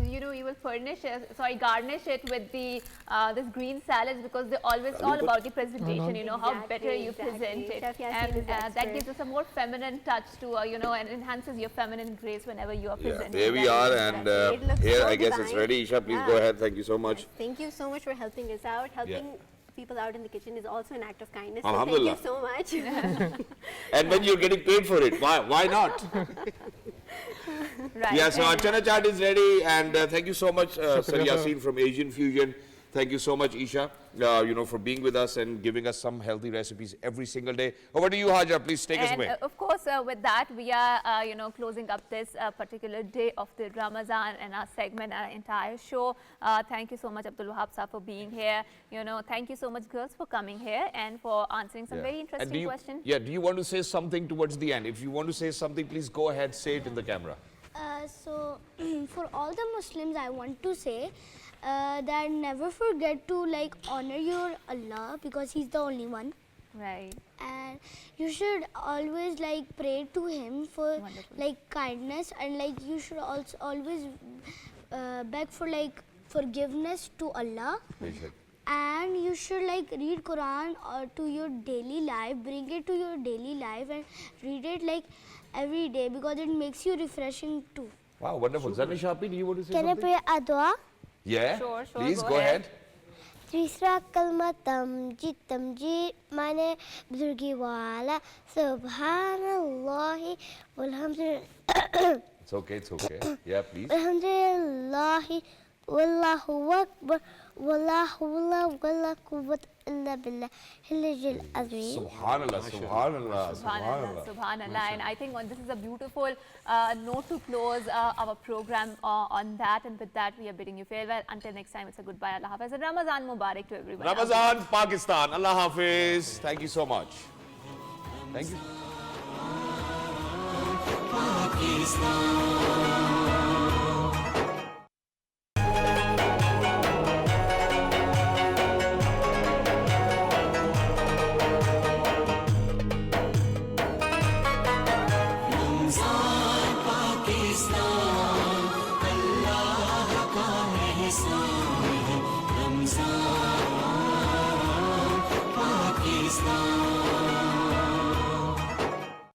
you know, you will garnish it with the this green salads because they're always all about the presentation, you know, how better you present it. Chef Yasin And is that expert. gives us a more feminine touch to, you know, and enhances your feminine grace whenever you are Yeah, presenting. there we are, and It looks here so I guess it's divine. ready. Isha, please go ahead. Thank you so much. Thank you so much for helping us out. Helping people out in the kitchen is also an act of kindness. So Alhamdulillah. thank you so much. And when you're getting paid for it, why not? Right. Yeah, so our Chana Chaat is ready, and thank you so much, Sir Yasin from Asian Fusion, Thank you so much, Isha, for being with us and giving us some healthy recipes every single day. Over to you, Hajra. Please take us And away. of course, with that, we are, closing up this particular day of the Ramadan and our segment, our entire show. Thank you so much, Abdul Wahab sir, for being here. Thank you so much, girls, for coming here and for answering some very interesting questions. Yeah, do you want to say something towards the end? If you want to say something, please go ahead, say it in the camera. So for all the Muslims, I want to say that never forget to honor your Allah, because He's the only one. Right. And you should always pray to Him for kindness, and you should also always beg for forgiveness to Allah. And you should read Quran to your daily life, bring it to your daily life and read it every day, because it makes you refreshing too. Wow, wonderful. Zarnish, do you want to say Can I something? pray a dua? Yeah, Sure, please go go ahead. तीसरा कलमा तमजीद माने बुजुर्गी वाला सुब्हानल्लाहि वल्हम्दुलिल्लाह It's okay. Yeah, please. Alhamdulillahi wallahu akbar wala hawla wala quwwata illa billah al-aliyyil azim. Subhanallah. Subhanallah. And I think this is a beautiful note to close our program on that. And with that, we are bidding you farewell. Until next time, it's a goodbye. Allah Hafiz. And Ramazan Mubarak to everyone. Ramazan, Pakistan. Allah Hafiz. Thank you so much. Thank you. Pakistan, Allah ka ehsan.